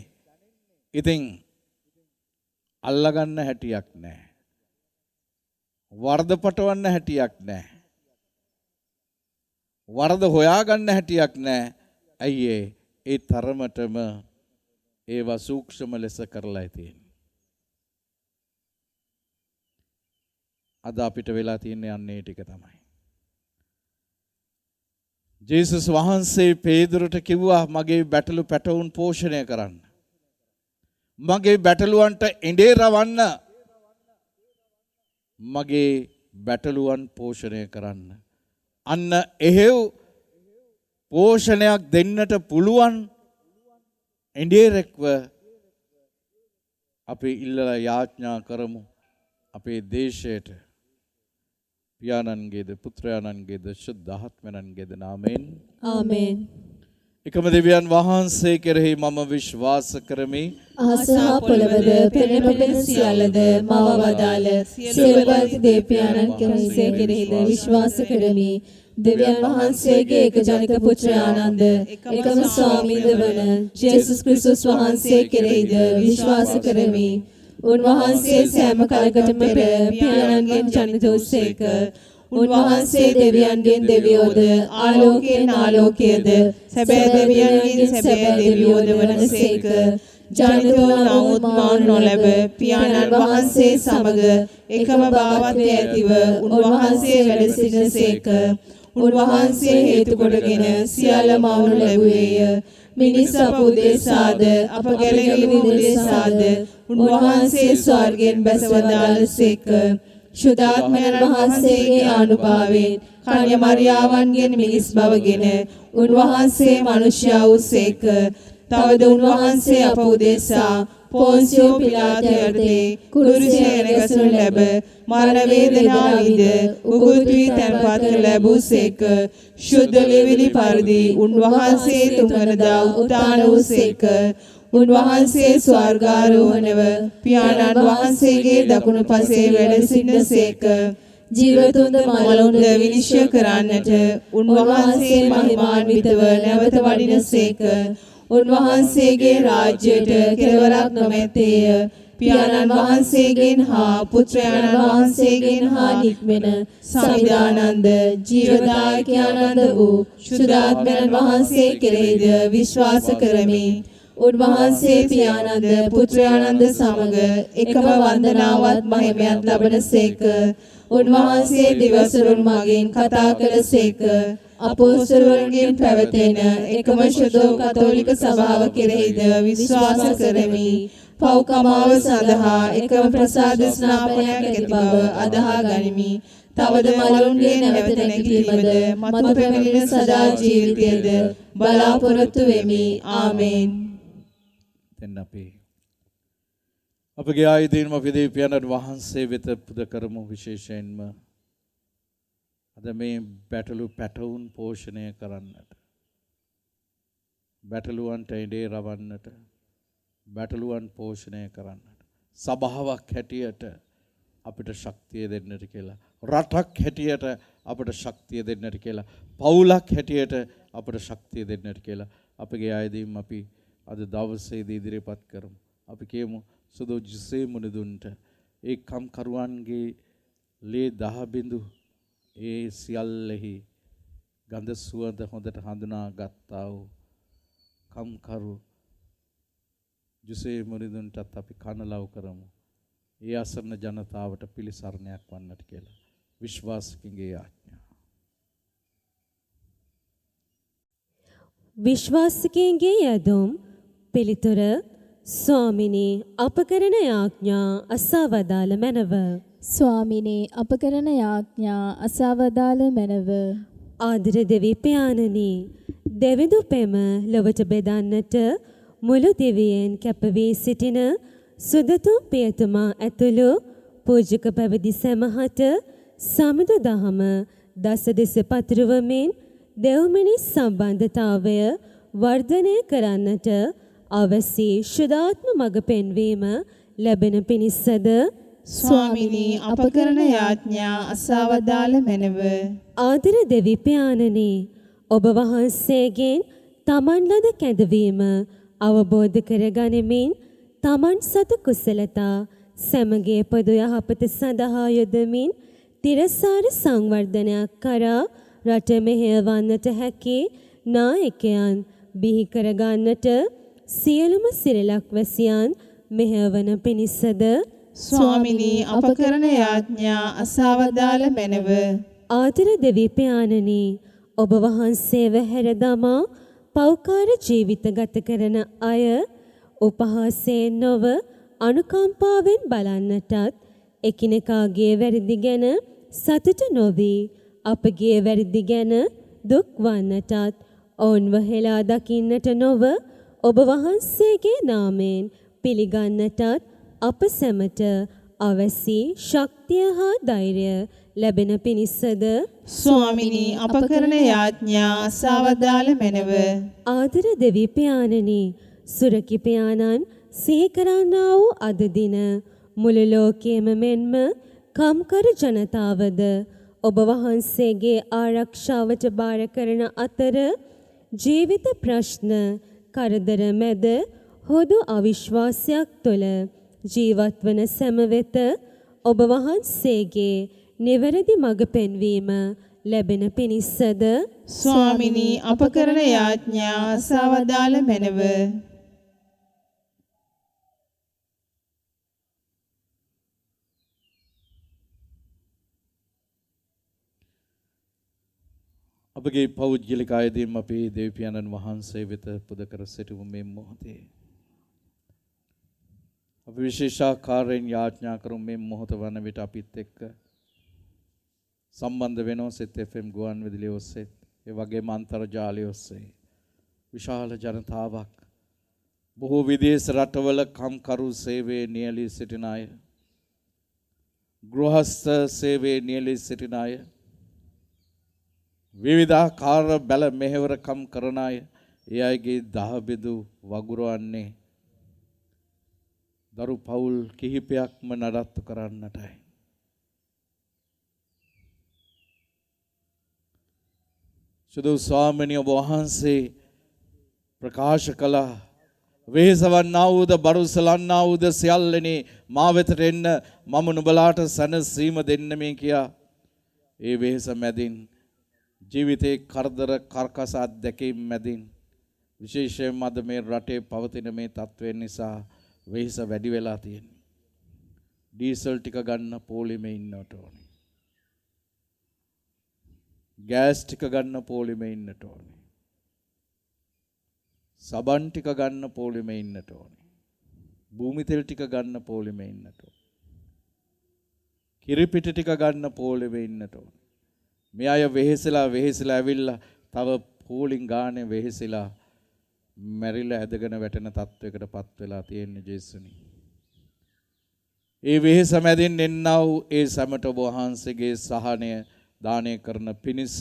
ඉතින් අල්ලගන්න හැටියක් නැහැ. වරද පටවන්න හැටියක් නැහැ. වරද හොයාගන්න හැටියක් නැහැ. ඇයි ඒ තරමටම ඒවා සූක්ෂම ලෙස කරලා තියෙන්නේ. අද අපිට වෙලා තියෙන්නේ අන්නේ ටික තමයි. ජේසුස් වහන්සේ පේදුරුට කිව්වා මගේ බැටළු පැටවුන් පෝෂණය කරන්න. මගේ බැටළුවන්ට එඬේ රවන්න. මගේ බැටළුවන් පෝෂණය කරන්න. අන්න එහෙව් පෝෂණයක් දෙන්නට පුළුවන් එඬේරෙක්ව අපි ඉල්ලලා යාඥා කරමු අපේ දේශයට. පියාණන්ගේද පුත්‍රයාණන්ගේද ශුද්ධාත්මයන්ගේද නාමයෙන් ආමේන්. එකම දෙවියන් වහන්සේ කෙරෙහි මම විශ්වාස කරමි. අහසහා පොළවද පෙනෙන නොපෙනෙන සියල්ලද මව වදාළ සියලුවත් දේවයන්න් කෙරෙහිද විශ්වාස කරමි. දෙවියන් වහන්සේගේ එක ජනික පුත්‍රයාණන්ද එකම ස්වාමීන්ද වන ජේසුස් ක්‍රිස්තුස් වහන්සේ කෙරෙහිද විශ්වාස කරමි. උන්වහන්සේ සෑම කලකටම පෙර පියාණන්ගෙන් ජනිත වූසේක. උන්වහන්සේ දෙවියන්ගෙන් දෙවියෝද ආලෝකයෙන් ආලෝකයේද සැබෑ දෙවියන්ගෙන් සැබෑ දෙවියෝද වනසේක. ජනිත නමුත් මවුන් නොලැබ පියාණන් වහන්සේ සමග එකම භාවත්වයේ ඇතිව උන්වහන්සේ වැඩ සිටිනසේක. උන්වහන්සේ හේතු කොටගෙන සියල්ල මවුන් ලැබුවේය. මිනිස් අප උදෙසාද අප ගැලවීම උදෙසාද උන්වහන්සේ ස්වර්ගයෙන් බැසවදාළසේක. ශුද්ධාත්මයන් වහන්සේගේ ආනුභාවයෙන් කන්‍ය මරියාවන්ගෙන් මිනිස් බවගෙන උන්වහන්සේ මනුෂ්‍යයා වූසේක. තවද උන්වහන්සේ අප උදෙසා පොන්සියෝ පිලාතු යටතේ කුරුසියේ නැගසනු ලැබ මරණ වේදනා විඳ උගුල් වී තැන්පත් කර ලැබුසේක. ශුද්ධ ලෙවිලි පරිදි උන්වහන්සේ තුන්වනදා උත්ථාන වූසේක. උන්වහන්සේ ස්වර්ගාරෝහණව පියාණන් වහන්සේගේ දකුණු පසේ වැඩ සිටිනසේක. ජීවතුන්ද මලුන්ද විනිශ්චය කරන්නට උන්වහන්සේ මහිමාන්විතව නැවත වඩිනසේක. උන්වහන්සේගේ රාජ්‍යයට කෙලවරක් නොමැත්තේය. පියාණන් වහන්සේගෙන් හා පුත්‍රයාණන් වහන්සේගෙන් හා නික්මෙන සමිදානන්ද ජීවදායකයානන්ද වූ ශුද්ධාත්මයන් වහන්සේ කෙරෙහිද විශ්වාස කරමි. උන්වහන්සේ පියාණන්ද පුත්‍රයාණන්ද සමග එකම වන්දනාවත් මහිමයත් ලබනසේක. උන්වහන්සේ දිවසරුන් මගින් කතා කළසේක. අපොස්තලයන්ගෙන් පැවතෙන එකම ශුද්ධ කතෝලික සභාව කෙරෙහිද විශ්වාස කරමි. පව්කමාව සඳහා එකම ප්‍රසාද ස්නාපනයක් ඇති බව අදහා ගනිමි. තවද මලුන්ගේ නැවත නැගීමද මතු පැමිණෙන සදා ජීවිතයද බලාපොරොත්තු වෙමි. ආමේන්. දැන් අපි අපගේ ආයුධයෙන්ම අපි දෙවියන්ට වහන්සේ වෙත පුද කරමු විශේෂයෙන්ම අද මේ බැටළු පැටවුන් පෝෂණය කරන්නට බැටළුවන්ට ඉඩේ රවන්නට බැටළුවන් පෝෂණය කරන්නට සභාවක් හැටියට අපිට ශක්තිය දෙන්නට කියලා රටක් හැටියට අපිට ශක්තිය දෙන්නට කියලා පවුලක් හැටියට අපිට ශක්තිය දෙන්නට කියලා අපගේ ආයුධයෙන් අපි අද දවසේදී ඉදිරිපත් කරමු. අපි කියමු සුදු ජුසේ මුනිදුන්ට ඒ කම්කරුවන්ගේ ලේ දහ බිඳු ඒ සියල්ලෙහි ගඳ සුවඳ හොඳට හඳුනා ගත්තා වූ කම්කරු ජුසේ මුනිදුන්ටත් අපි කනලව් කරමු. ඒ අසරණ ජනතාවට පිළිසරණයක් වන්නට කියලා විශ්වාසිකගේ ආඥා. විශ්වාසිකයන්ගේ යදුම් පිළිතුර ස්වාමිනී අප කරන යාඥා අසවදාල මැනව. ස්වාමිනේ අප කරන යාඥා අසවදාල මැනව. ආදර දෙවි පියාණනි දෙවිදු පෙම ලොවට බෙදන්නට මුළු දිවියෙන් කැපවී සිටින සුදතුම් පියතුමා ඇතුළු පූජක පැවිදි සැමහට සමිඳු දහම දස දෙස පතුරවමින් දෙව්මිනිස් සම්බන්ධතාවය වර්ධනය කරන්නට අවසි ශුද්ධාත්ම මඟ පෙන්වීම ලැබෙන පිණිසද ස්වාමිනී අප කරන යාඥා අසවදාල මැනව. ආදර දෙවි පියාණනි ඔබ වහන්සේගෙන් තමන් ලද කැඳවීම අවබෝධ කරගනිමින් තමන් සතු කුසලතා සැමගේ පොදු යහපත සඳහා යොදමින් තිරසාර සංවර්ධනයක් කරා රට මෙහෙයවන්නට හැකි නායකයන් බිහි කරගන්නට සියලුම සිරලක් වැසියන් මෙහෙයවන පිණිසද ස්වාමිනී අප කරන යාඥා අසවදාල මැනව. ආදර දෙවි පියාණනි ඔබ වහන්සේව හැර දමා පෞකාර ජීවිත ගත කරන අය උපහාසයෙන් නොව අනුකම්පාවෙන් බලන්නටත් එකිනෙකාගේ වැරදි ගැන සතුට නොවී අපගේ වැරදි ගැන දුක් වන්නටත් ඔවුන්ව හෙලා දකින්නට නොව ඔබ වහන්සේගේ නාමයෙන් පිළිගන්නටත් අප සැමට අවසි ශක්තිය හා ධෛර්යය ලැබෙන පිණිසද ස්වාමිනී අප කරන යාඥා අසවදාල මැනව. ආදර දෙවි පියාණනි සුරකි පියාණන් සිහි කරන්නා වූ අද දින මුළු ලෝකයේම මෙන්ම කම්කරු ජනතාවද ඔබ වහන්සේගේ ආරක්ෂාවට බාර කරන අතර ජීවිත ප්‍රශ්න කරදර මැද හොදු අවිශ්වාසයක් තුළ ජීවත් වන සැම වෙත ඔබ වහන්සේගේ නිවැරදි මඟ පෙන්වීම ලැබෙන පිණිසද ස්වාමිනී අප කරන යාඥා අසවදාල මැනව. අපගේ පෞද්ගලික ආයුධයෙන් අපේ දෙවියන්න් වහන්සේ වෙත පුද කර සිටමු මේ මොහොතේ. අපි විශේෂාකාරයෙන් යාඥා කරමු මේ මොහොත වන විට අපිත් එක්ක සම්බන්ධ වෙනෝ සෙත් FM ගුවන් විදුලිය ඔස්සේ ඒ වගේම අන්තර්ජාලය ඔස්සේ විශාල ජනතාවක් බොහෝ විදේශ රටවල කම්කරු සේවයේ නියැලී සිටින අය ගෘහස්ත සේවයේ නියැලී සිටින අය විවිධාකාර බැල මෙහෙවරකම් කරන අය ඒ අයගේ දහබෙදු වගුරවන්නේ දරු පවුල් කිහිපයක්ම නඩත්තු කරන්නටයි. සුදු ස්වාමිනිය ඔබ වහන්සේ ප්‍රකාශ කළා වෙහෙසවන්නා වූද බරුසලන්නා වූද සියල්ලනේ මා වෙතට එන්න මම නුඹලාට සැනසීම දෙන්නමේ කියා ඒ වෙහෙස මැදින් ජීවිතේ කරදර කර්කස අත්දැකීම් මැදින් විශේෂයෙන්ම අද මේ රටේ පවතින මේ තත්ත්වයන් නිසා වෙහෙස වැඩි වෙලා තියෙනවා. ඩීසල් ටික ගන්න පොලිමේ ඉන්නට ඕනේ. ගෑස් ටික ගන්න පොලිමේ ඉන්නට ඕනේ. සබන් ටික ගන්න පොලිමේ ඉන්නට ඕනේ. භූමි තෙල් ටික ගන්න පොලිමේ ඉන්නට ඕනේ. කිරි පිට ටික ගන්න පොලිමේ ඉන්නට ඕනේ. මේ අය වෙහෙසලා ඇවිල්ලා තව පෝලිං ගානේ වෙහෙසලා මැරිලා ඇදගෙන වැටෙන තත්වයකටපත් වෙලා තියෙන ජේසුනි. ඒ වෙහෙස මැදින් එන්නා වූ ඒ සැමට ඔබ වහන්සේගේ සහනය දානය කරන පිණිස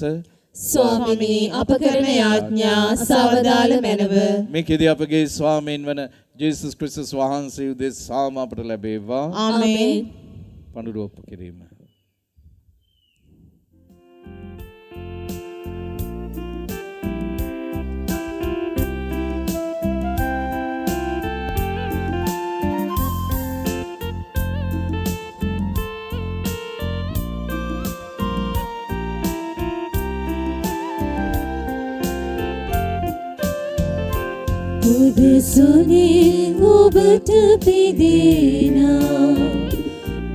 ස්වාමිනී අප කරන යාඥා අසවදාල මැනව. මේකෙදී අපගේ ස්වාමීන් වන ජේසුස් ක්‍රිස්තුස් වහන්සේ උදෙසාම අපට ලැබේවා. ආමේන්. පඬුරු ඔප්පු කිරීම. උදෙසුනේ ඔබට පිදෙනා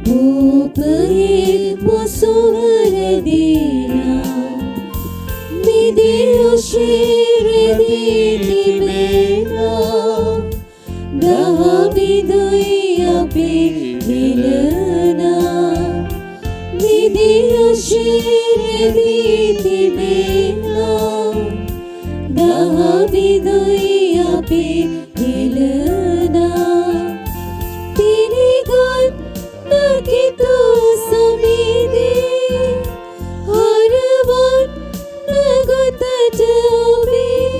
ඔබේ මොසොවර දෙනා මිදී ඔශිරදී තිබෙනා දහවිදුයි අපේ හිලනා මිදී ඔශිරදී තිබෙනා දහවිදුයි අපේ හිලනා පිළිගන්න කිතු සමීදී හරවන්න ගොතට ඔබේ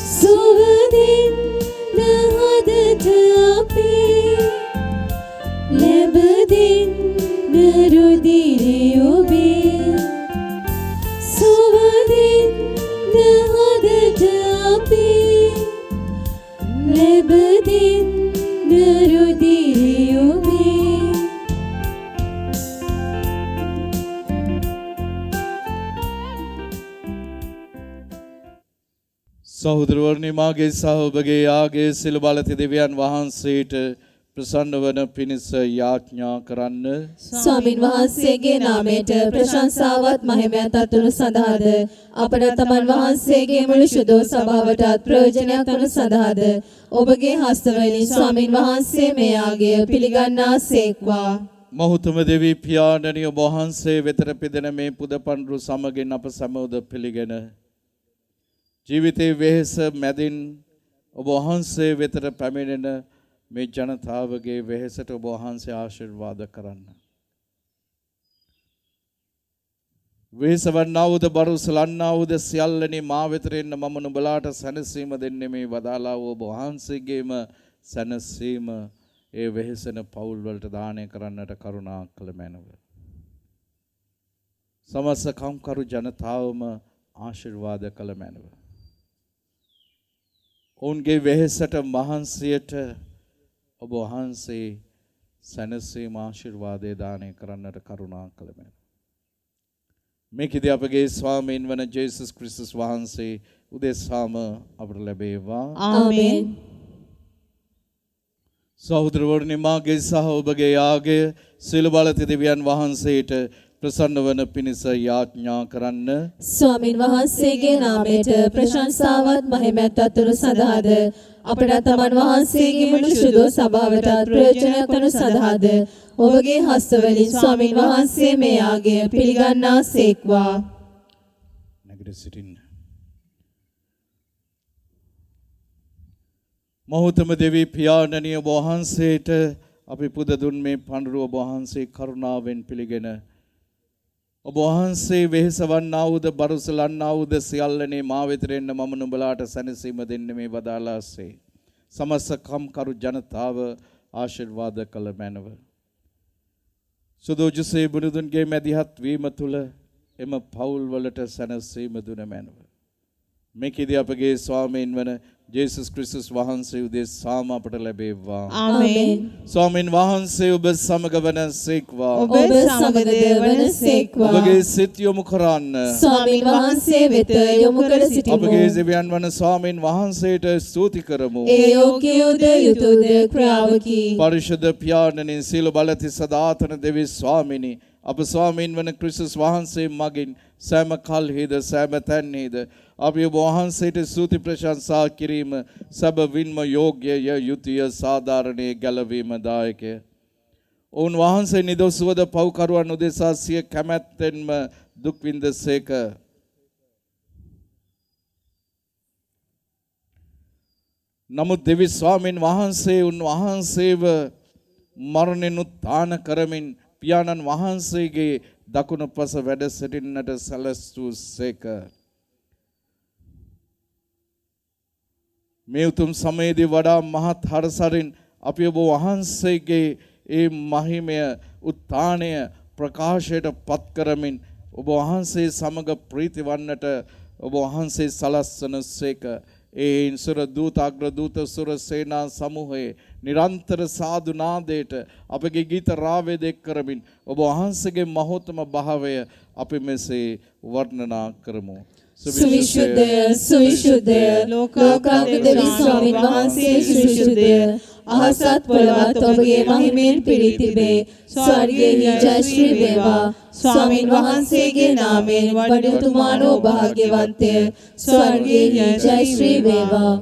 සුවදින්න හදට අපේ ලැබදින්න රුධිරය ඔබේ සුවදින්න හදට අපේ ලැබදින්න රුධිරය ඔබේ සහෝදරවරුනි මාගේ සහ ඔබගේ යාගේ සිළු බලති දෙවියන් වහන්සේට ප්‍රසන්න වන පිණිස යාඥා කරන්න. ස්වාමින් වහන්සේගේ නාමයට ප්‍රශංසාවත් මහිමයත් අත්වනු සඳහාද අපට තමන් වහන්සේගේ මුළු ශුද්ධ සභාවටත් ප්‍රයෝජනයක් වනු සඳහාද ඔබගේ හස්තවලින් ස්වාමින් වහන්සේ මේ යාගය පිළිගන්නා සේක්වා. මහුතුම දෙවි පියාණනි ඔබ වහන්සේ වෙතට පිදෙන මේ පුද පඬුරු සමගින් අප සමෝද පිළිගෙන ජීවිතයේ වෙහෙස මැදින් ඔබ වහන්සේ වෙතට පැමිණෙන මේ ජනතාවගේ වෙහෙසට ඔබ වහන්සේ ආශිර්වාද කරන්න. වෙහෙසවන්නා වූද බරුසලන්නා වූද සියල්ලනි මා වෙතට එන්න මම නුඹලාට සැනසීම දෙන්නේ මේ වදාලා වූ ඔබ වහන්සේගේම සැනසීම ඒ වෙහෙසෙන පවුල් වලට දානය කරන්නට කරුණා කළ මැනව. සමස්ත කම්කරු ජනතාවම ආශිර්වාද කළ මැනව. ඔවුන්ගේ වෙහෙසට මහන්සියට ඔබ වහන්සේ සැනසීම ආශිර්වාදය දානය කරන්නට කරුණා කළ මැනව. මේකෙදී අපගේ ස්වාමීන් වන ජේසුස් ක්‍රිස්තුස් වහන්සේ උදෙසාම අපට ලැබේවා. ආමේන්. සහෝදරවරුනි මාගේ සහ ඔබගේ යාගය සිළු බලති දෙවියන් වහන්සේට ප්‍රසන්න වන පිණිස යාඥා කරන්න. ස්වාමින් වහන්සේගේ නාමයට ප්‍රශංසාවත් මහිමයත් අත්වනු සඳහාද අපට තමන් වහන්සේගේ මුළු ශුද්ධ සභාවටත් ප්‍රයෝජනයක් වනු සඳහාද ඔබගේ හස්තවලින් ස්වාමින් වහන්සේ මේ යාගය පිළිගන්නා සේක්වා. නැගිට සිටින්න. මහුතම දෙවි පියාණනි ඔබ වහන්සේට අපි පුද දුන් මේ පඬුරු ඔබ වහන්සේ කරුණාවෙන් පිළිගෙන ඔබ වහන්සේ වෙහෙසවන්නා වූද බරුසලන්නා වූද සියල්ලනේ මා වෙතට එන්න මම නුඹලාට සැනසීම දෙන්නේ මේ වදාලාසේ සමස්ත කම්කරු ජනතාව ආශිර්වාද කළ මැනව. සුදෝජසේ බුදුන්ගේ මැදිහත් වීම තුල එම පවුල් වලට සැනසීම දුන මැනව. මේකෙදී අපගේ ස්වාමීන් වන ජේසුස් ක්‍රිස්තුස් වහන්සේ උදෙසාම අපට ලැබේවා. ආමේන්. ස්වාමීන් වහන්සේ ඔබ සමග වනසේක්වා. ඔබ සමගද වනසේක්වා. ඔබගේ සිත යොමු කරන්න. ස්වාමින් වහන්සේ වෙත යොමු කර සිටිමු. අපගේ දෙවියන් වන ස්වාමීන් වහන්සේට ස්තුති කරමු. ඒ යෝග්‍යෝද යුතුයද ක්‍රියාවකි. පරිශුද්ධ පියාණනි සීල බලති සදාතන දෙවි ස්වාමිනි අප ස්වාමීන් වන ක්‍රිස්තුස් වහන්සේ මගින් සෑම කල්හිද සෑම තැන්හිද අපි ඔබ වහන්සේට ස්තුති ප්‍රශංසා කිරීම සැබවින්ම යෝග්‍යය යුතුය සාධාරණයේ ගැලවීම දායකය. ඔවුන් වහන්සේ නිදොස්වද පව්කරුවන් උදෙසා සිය කැමැත්තෙන්ම දුක් විඳසේක. නමුත් දෙවි ස්වාමීන් වහන්සේ උන්වහන්සේව මරණින් උත්ථාන කරමින් පියාණන් වහන්සේගේ දකුණු පස වැඩ සිටින්නට සැලැස්වූ සේක. මේ උතුම් සමයේදී වඩා මහත් හරසරින් අපි ඔබ වහන්සේගේ ඒ මහිමය උත්ථානය ප්‍රකාශයට පත් කරමින් ඔබ වහන්සේ සමග ප්‍රීති වන්නට ඔබ වහන්සේ සලස්වන සේක. ඒ සුර දූත අග්‍ර දූත සුර සේනා සමූහයේ නිරන්තර සාදු නාදයට අපගේ ගීත රාවේද එක් කරමින් ඔබ වහන්සේගේ මහෝත්තම භාවය අපි මෙසේ වර්ණනා කරමු. සුවිශුද්ධය සුවිශුද්ධය ලෝකාග්‍ර දෙවි ස්වාමීන් වහන්සේ සුවිශුද්ධය අහසත් පොළවත් ඔබගේ මහිමෙන් පිරී තිබේ. ස්වර්ගයේ ජය ශ්‍රී වේවා. ස්වාමීන් වහන්සේගේ නාමයෙන් වඩුතුමානෝ භාග්‍යවන්තය. ස්වර්ගයේ ජය ශ්‍රී වේවා.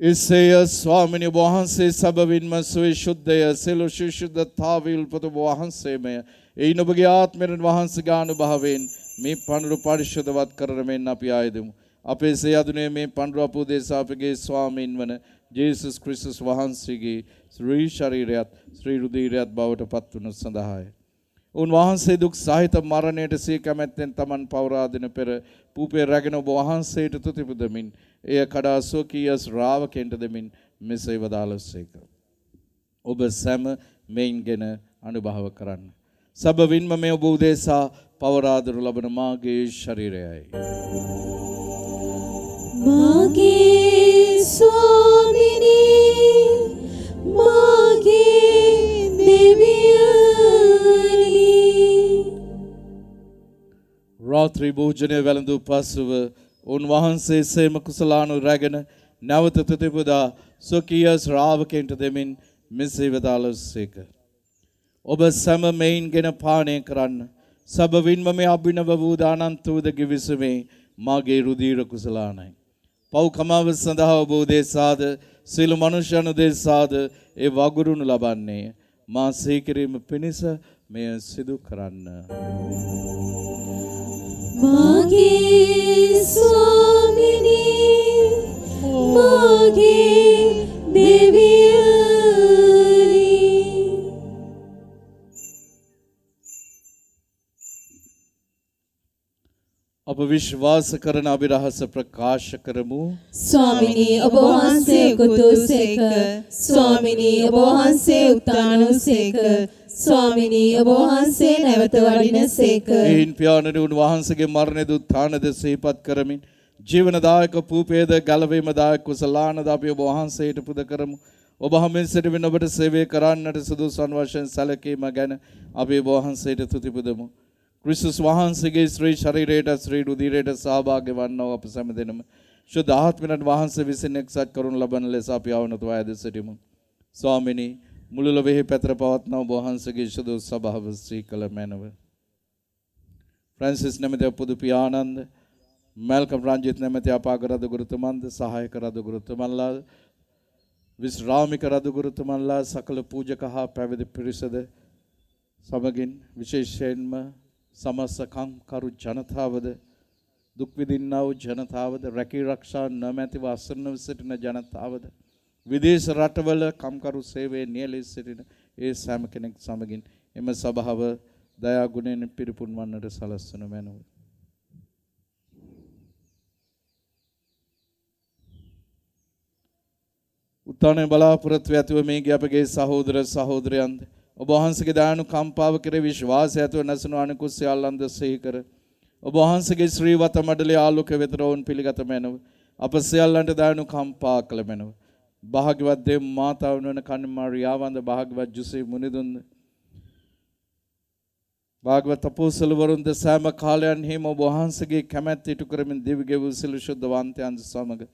එසේය ස්වාමිනී වහන්සේ සබවින්ම සුවිශුද්ධය සියලු ශුද්ධතාවී උල්පත වහන්සේමය. එයින් ඔබගේ ආත්මයෙන් වහන්සේගේ අනුභවයෙන් මේ පඬුරු පරිශුද්ධවත් කරමින් අපි ආයදමු. අපේ සයදුනේ මේ පඬුරු අපෝදේශ අපගේ ස්වාමීන් වන ජේසුස් ක්‍රිස්තුස් වහන්සේගේ ශ්‍රී ශරීරයත් ශ්‍රී රුධිරයත් බවට පත් වනු සඳහාය. උන්වහන්සේ දුක් සහිත මරණයට සිය කැමැත්තෙන් තමන් පවරා දෙන පෙර පූපේ රැගෙන ඔබ වහන්සේට තුති පුදමින් එය කඩා ස්වකීය ශ්‍රාවකයන්ට දෙමින් මෙසේ වදාළසේක. ඔබ සැම මෙයින්ගෙන අනුභව කරන්න. සබවින්ම මේ ඔබ උදෙසා පවරා දෙනු ලබන මාගේ ශරීරයයි. මාගේ ස්වාමිනී මාගේ දෙවියනි. රාත්‍රී භෝජනය වැළඳු පසුව උන්වහන්සේ සේම කුසලානු රැගෙන නැවත තුතිපුදා ස්වකීය ශ්‍රාවකයන්ට දෙමින් මෙසේ වදාළසේක. ඔබ සැම මෙයින්ගෙන පානය කරන්න. සබවින්ම මේ අභිනව වූ දානන්ත වූද ගිවිසුමේ මාගේ රුධිර කුසලානයි. පව්කමාව සඳහා ඔබ උදෙසාද සියලු මනුෂ්‍යයන් උදෙසාද ඒ වගුරුණු ලබන්නේ. මා සීකිරීම පිණිස මෙය සිදු කරන්න. මාගේ ස්වාමිනී මාගේ දෙවියනි. අප විශ්වාස කරන අභිරහස ප්‍රකාශ කරමු. ස්වාමිනී ඔබ වහන්සේ උතුසේක. ස්වාමිනී ඔබ වහන්සේ උත්තානසේක. ස්වාමිනී ඔබ වහන්සේ නැවත වඩිනසේක. එයින් පියාණනි උන්වහන්සේගේ මරණද උත්ථානද සිහිපත් කරමින් ජීවනදායක පූපේද ගලවීමදායක කුසලානද අපි ඔබ වහන්සේට පුද කරමු. ඔබ හැමෙන් සිටින ඔබට සේවය කරන්නට සුදුසුන් වශයෙන් සැලකීම ගැන අපි ඔබ වහන්සේට තුති පුදමු. ක්‍රිස්තුස් වහන්සේගේ ශ්‍රී ශරීරයට ශ්‍රී රුධිරයට සහභාගී වන්නව අප සැමදෙනම ශුද්ධ ආත්මයන් වහන්සේ විසින් එක්සත් කරනු ලබන ලෙස අපි අවනත වයද සිටිමු. ස්වාමිනී මුළු ලොවෙහි පැතර පවත්නා ඔබ වහන්සේගේ ශුද්ධ සභාව ශ්‍රී කළ මැනව. ෆ්‍රැන්සිස් නැමැති පුදු පියාණන්ද මල්කම් රංජිත් නැමැති අපාග රද ගුරුතුමන්ද සහායක රද ගුරුතුමන්ලා විශ්‍රාමික රද ගුරුතුමන්ලා සකල පූජක හා පැවිදි පිරිසද සමගින් විශේෂයෙන්ම සමස්තකම් කරු ජනතාවද දුක් විඳින්නා වූ ජනතාවද රැකී ආරක්ෂා නොමැතිව අසරණව සිටින ජනතාවද විදේශ රටවල කම්කරු සේවයේ නියැලී සිටින ඒ සෑම කෙනෙක් සමගින් එම සභාව දයා ගුණයෙන් පිරිපුන් වන්නට සලස්වනු මැනව. උත්තානයේ බලාපොරොත්තු ඇතිව මේ අපගේ සහෝදර සහෝදරයන්ද ඔබ වහන්සේගේ දානු කම්පාව කෙරේ විශ්වාසය ඇතිව නැසුණු අනිකුත් සියල්ලන්ද සිහි කර ඔබ වහන්සේගේ ශ්‍රී වත මඩලේ ආලෝක වෙත රෝන් පිළිගත මැනව. අප සියල්ලන්ට දානු කම්පා කළ මැනව. භාග්‍යවත් දේව මාතාව වන කන්‍ය මාරියාවන්ද භාග්‍යවත් ජුසේ මුනිදුන්ද භාග්‍යවත් අපෝස්තලවරුන්ද සෑම කාලයන්හිම ඔබ වහන්සේගේ කැමැත්ත ඉටු කරමින් දිවි ගෙවූ සිළු ශුද්ධවන්තයන් සමග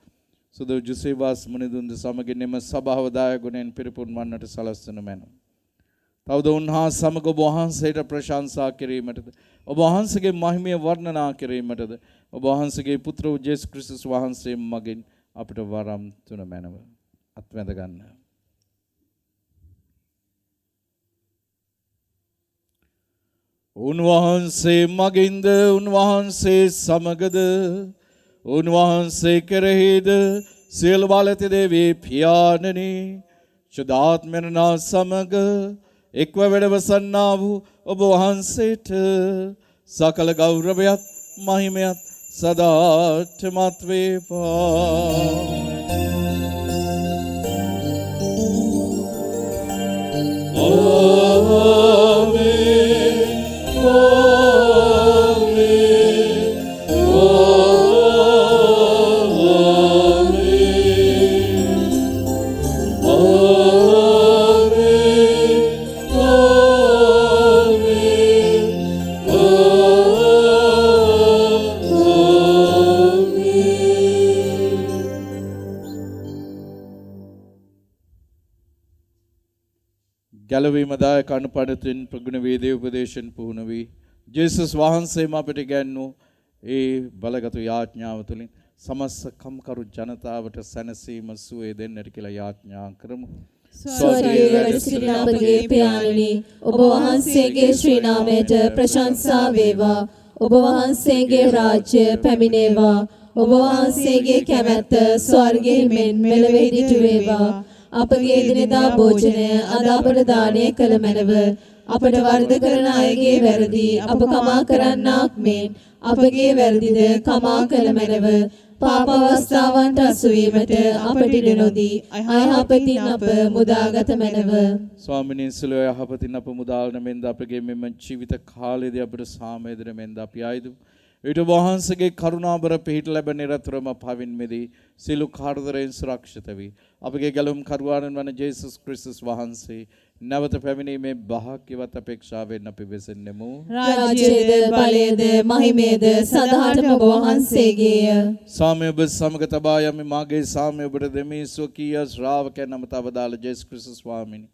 සුදු ජුසේ වාස් මුනිදුන්ද සමගින් එම සභාව දාය ගුණයෙන් පිරිපුන් වන්නට සලස්වනු මැනව. තවද උන්හා සමග ඔබ වහන්සේට ප්‍රශංසා කිරීමටද ඔබ වහන්සේගේ මහිමය වර්ණනා කිරීමටද ඔබ වහන්සේගේ පුත්‍ර වූ ජේසුස් ක්‍රිස්තුස් වහන්සේ මගින් අපට වරම් තුන මැනව. අත්වැඳ ගන්න. උන්වහන්සේ මගින්ද උන්වහන්සේ සමගද උන්වහන්සේ කෙරෙහිද සියලු බල ඇති දේවී පියාණනි ශුද්ධාත්මයන්ා සමග එක්ව වැඩවසන්නා වූ ඔබ වහන්සේට සකල ගෞරවයත් මහිමයත් සදාටමත් වේවා. ගැලවීමදායක අනුපඩතින් ප්‍රගුණ වේදේ උපදේශන් පුහුණ වී ජේසුස් වහන්සේම අපට ඉගැන්වූ ඒ බලගත් යාඥාව තුළින් සමස්ත කම්කරු ජනතාවට සැනසීම සුවය දෙන්නට කියලා යාඥා කරමු. ස්වර්ගයේ වැඩ සිටින අපගේ පියාණනි, ඔබ වහන්සේගේ ශ්‍රී නාමයට ප්‍රශංසා වේවා. ඔබ වහන්සේගේ රාජ්‍ය පැමිණේවා. ඔබ වහන්සේගේ කැමැත්ත ස්වර්ගයේ මෙන් මෙලොවෙහි සිදු වේවා. අපගේ දිනදා භෝජනය අද අපට දානය කළ මැනව. අපට වරද කරන අයගේ වැරදි අප කමා කරන්නාක් මෙන් අපගේ වැරදිද කමා කළ මැනව. පාප අවස්ථාවන්ට අසු වීමට අපට ඉඩ නොදී අයහපතින් අප මුදාගත මැනව. ස්වාමිනී සිලෝ යහපතින් අප මුදාලන මෙන්ද අපගේ මෙම ජීවිත කාලයේදී අපට සාමය දෙන මෙන්ද අපි ආයුධ ඊට වහන්සේගේ කරුණාබර පිහිට ලැබ නිරතුරුවම පවින් මෙදී සිළු කාර්දරයෙන් සුරක්ෂිත වී අපගේ ගැලුම් කරුවාණන් වන ජේසුස් ක්‍රිස්තුස් වහන්සේ නැවත පැමිණීමේ භාග්‍යවත් අපේක්ෂාවෙන් අපි වෙසෙන්නෙමු. රාජ්‍යයේද බලයේද මහිමයේද සදාටම ඔබ වහන්සේගේය. සාමය ඔබ සමග තබා යමි. මාගේ සාමය ඔබට දෙමි. ස්වකීය ශ්‍රාවකයන් නමත අවදාළ ජේසුස් ක්‍රිස්තුස් ස්වාමීනි,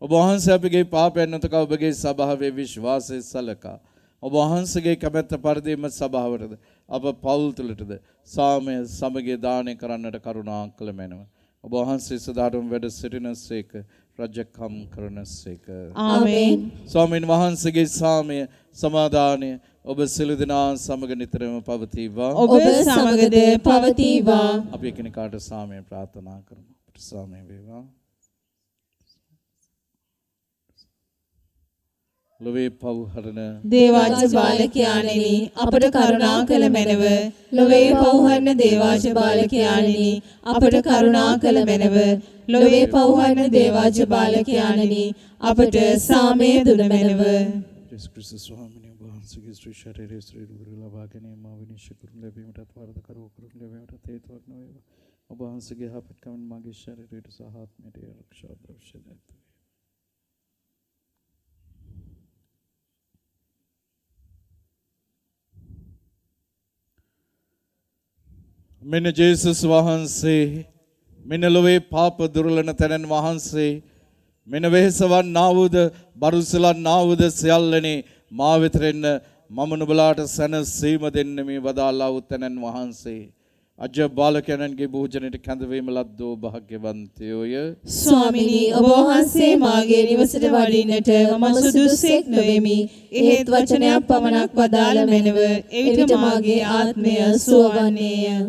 ඔබ වහන්සේ අපගේ පාපයන් නොතක ඔබගේ සභාවේ විශ්වාසය සලකා ඔබ වහන්සේගේ කැමැත්ත පරිදිම සභාවටද අප පවුල් තුළටද සාමය සමගිය දානය කරන්නට කරුණා කළ මැනව. ඔබ වහන්සේ සදාටම වැඩ සිටිනසේක, රජකම් කරනසේක. ආමේන්. ස්වාමීන් වහන්සේගේ සාමය සමාදානය ඔබ සියලු දෙනා සමග නිතරම පවතිවා. ඔබ සමගද පවතිවා. අපි එකිනෙකාට සාමය ප්‍රාර්ථනා කරමු. අපට සාමය වේවා. ලොවේ පව්හරණ දේවාජ බාලකයාණෙනි, අපට කරුණා කළ මැනව. ලොවේ පව්හරණ දේවාජ බාලකයාණෙනි, අපට කරුණා කළ මැනව. ලොවේ පව්හරණ දේවාජ බාලකයාණෙනි, අපට සාමය දුන මැනව. ජේසුස් ක්‍රිස්තුස් ස්වාමීන් වහන්සේගේ ශ්‍රී ශරීරයේ ශ්‍රී රූපය ලබා ගැනීම විනිශ්චය කරනු ලැබීමටත් වරද කරව කරනු ලැබීමටත් හේතුවක් නොවේවා. ඔබ වහන්සේගේ යහපත්කමින් මාගේ ශරීරයට සහ ආත්මයට ආරක්ෂා ද්‍රව්‍ය දෙන්න. මෙන්න ජේසුස් වහන්සේ, මෙන්න ලොවේ පාප දුර්ලන තැනන් වහන්සේ, මෙන්න වෙහෙසවන්නා වූද බරුසලන්නා වූද සියල්ලනේ මා වෙතෙන්න මම නුඹලාට සැනසීම දෙන්න මේ වදාළා වූ තැනන් වහන්සේ අජ බාලකයන්ගේ භෝජනයට කැඳවීම ලද්දෝ භාග්‍යවන්තයෝය. ස්වාමිනී, ඔබ වහන්සේ මාගේ නිවසට වඩින්නට මම සුදුසෙක් නොවෙමි. එහෙත් වචනයක් පමණක් වදාළ මැනව. එවිට මාගේ ආත්මය සුවවන්නේය.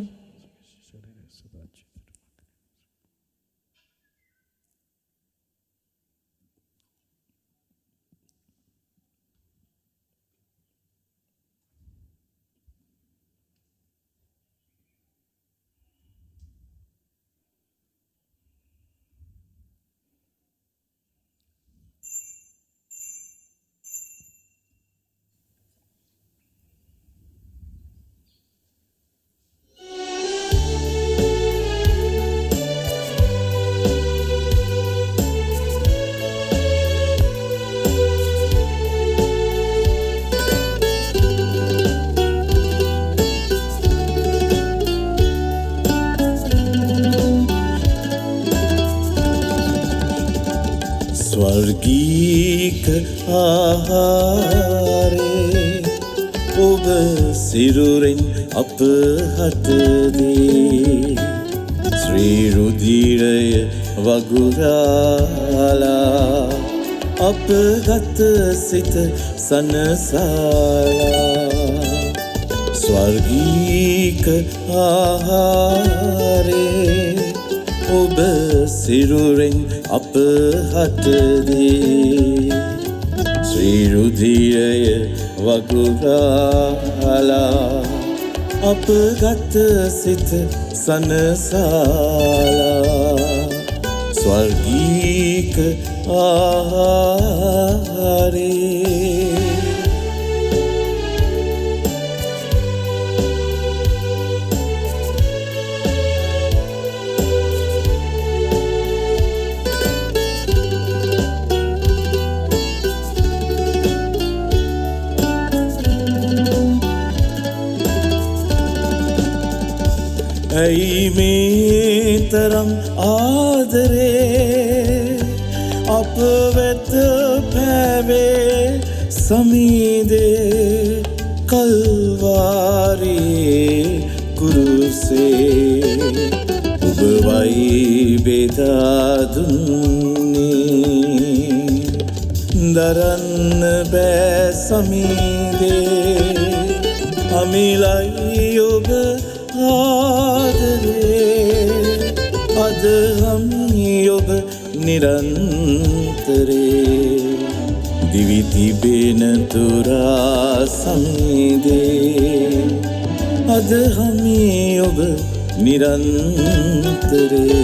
ස්වර්ගීක ආහාරේ ඔබ සිරුරෙන් අප හටදී ශ්‍රී රුධිරය වගුරාලා අපගත සිත සනසාලා ස්වර්ගීක ආහාරේ ඔබ සිරුරෙන් අප හටදී ශ්‍රී රුධිරය වගුරාලා අප ගත සිත සනසාලා ස්වර්ගීක ආහාරේ ඇයි මේ තරම් ආදරේ අප වෙත පැවේ සමීදේ කල්වාරේ කුරුසේ ඔබ වයි බෙදා දුන්නේ දරන්න බෑ සමීදේ අමිලයි ඔබ ආදරේ අද හමි ඔබ නිරන්තරේ දිවි තිබෙන තුරා සමීදේ අද හමි ඔබ නිරන්තරේ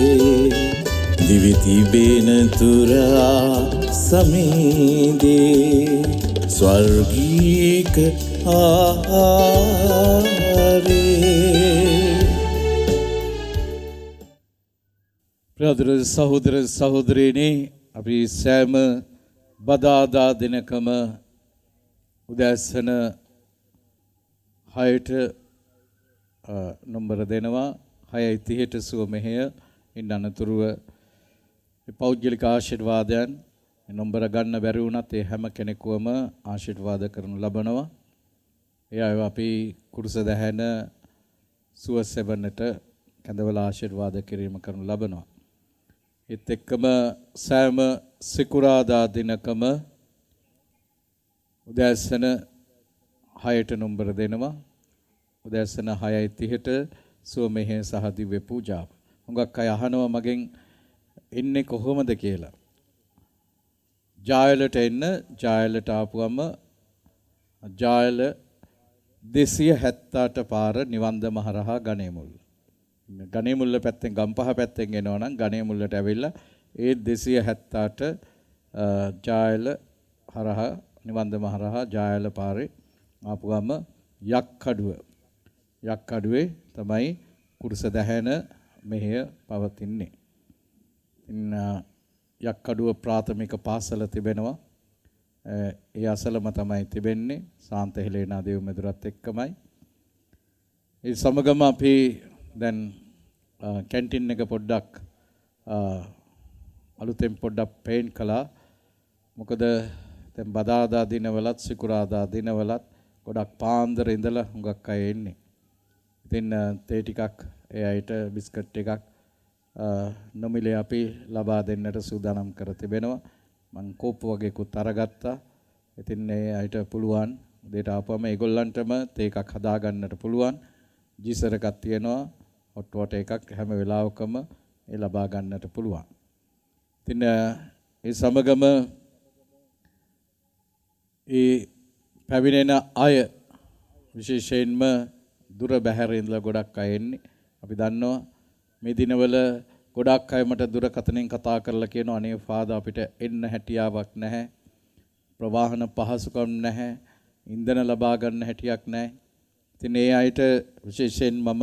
දිවි තිබෙන තුරා සමීදේ ස්වර්ගීක ප්‍රාදර සහෝදර සහෝදරයනි අපි සෑම බදාදා දිනකම උදෑසන 6ට නම්බර දෙනවා 6:30ට සුව මෙහෙය ඉන්න අනතුරුව පෞද්ගලික ආශිර්වාදයන් නම්බර ගන්න බැරි වුණත් ඒ හැම කෙනෙකුවම ආශිර්වාද කරනු ලබනවා. ඒ අය අපි කුරුස දහන සුව සෙවන්නට කැඳවල ආශිර්වාද කිරීම කරනු ලබනවා. ඒත් එක්කම සෑම සිකුරාදා දිනකම උදෑසන 6ට නම්බර දෙනවා. උදෑසන 6:30ට සුව මෙහෙය සහ දිව්‍ය පූජාව. හුඟක් අය අහනවා මගෙන් ඉන්නේ කොහොමද කියලා. ජායලට එන්න ජායලට ආපුවම ජායල 278 පාර නිවන්ද මහරහා ගණේමුල්ල. ගණේමුල්ල පැත්තෙන් ගම්පහ පැත්තෙන් එනවා නම් ගණේමුල්ලට ඇවිල්ලා ඒ 278 ජායල හරහා නිවන්ද මහරහා ජායල පාරේ ආපුවම යක්කඩුවේ තමයි කුරුස දහන මෙහෙය පවතින්නේ. යක්කඩුව ප්‍රාථමික පාසල තිබෙනවා. ඒ අසලම තමයි තිබෙන්නේ සාන්ත හෙලේනා දේව මෙදුරත් එක්කමයි. ඒ සමගම අපි දැන් කැන්ටින් එක පොඩ්ඩක් අලුතෙන් පොඩ්ඩක් පේන්ට් කළා. මොකද දැන් බදාදා දිනවලත් සිකුරාදා දිනවලත් ගොඩක් පාන්දර ඉඳලා හුඟක් අය එන්නේ. ඉතින් තේ ටිකක් ඒ අයට බිස්කට් ටිකක් නොමිලේ අපි ලබා දෙන්නට සූදානම් කර තිබෙනවා. මම කෝප්පු වගේකුත් අරගත්තා. ඉතින් ඒ අයට පුළුවන් උදේට ආපුවම ඒගොල්ලන්ටම තේ එකක් හදා ගන්නට පුළුවන්. ජීසර එකක් තියෙනවා. හොට් වොටර් එකක් හැම වෙලාවකම ඒ ලබා ගන්නට පුළුවන්. ඉතින් ඒ සමගම ඒ පැමිණෙන අය විශේෂයෙන්ම දුර බැහැර ඉඳලා ගොඩක් අය එන්නේ. අපි දන්නවා මේ දිනවල ගොඩක් අය මට දුරකථනයෙන් කතා කරලා කියනවා අනේ ෆාදර් අපිට එන්න හැටියාවක් නැහැ. ප්‍රවාහන පහසුකම් නැහැ. ඉන්ධන ලබා ගන්න හැටියක් නැහැ. ඉතින් ඒ අයට විශේෂයෙන් මම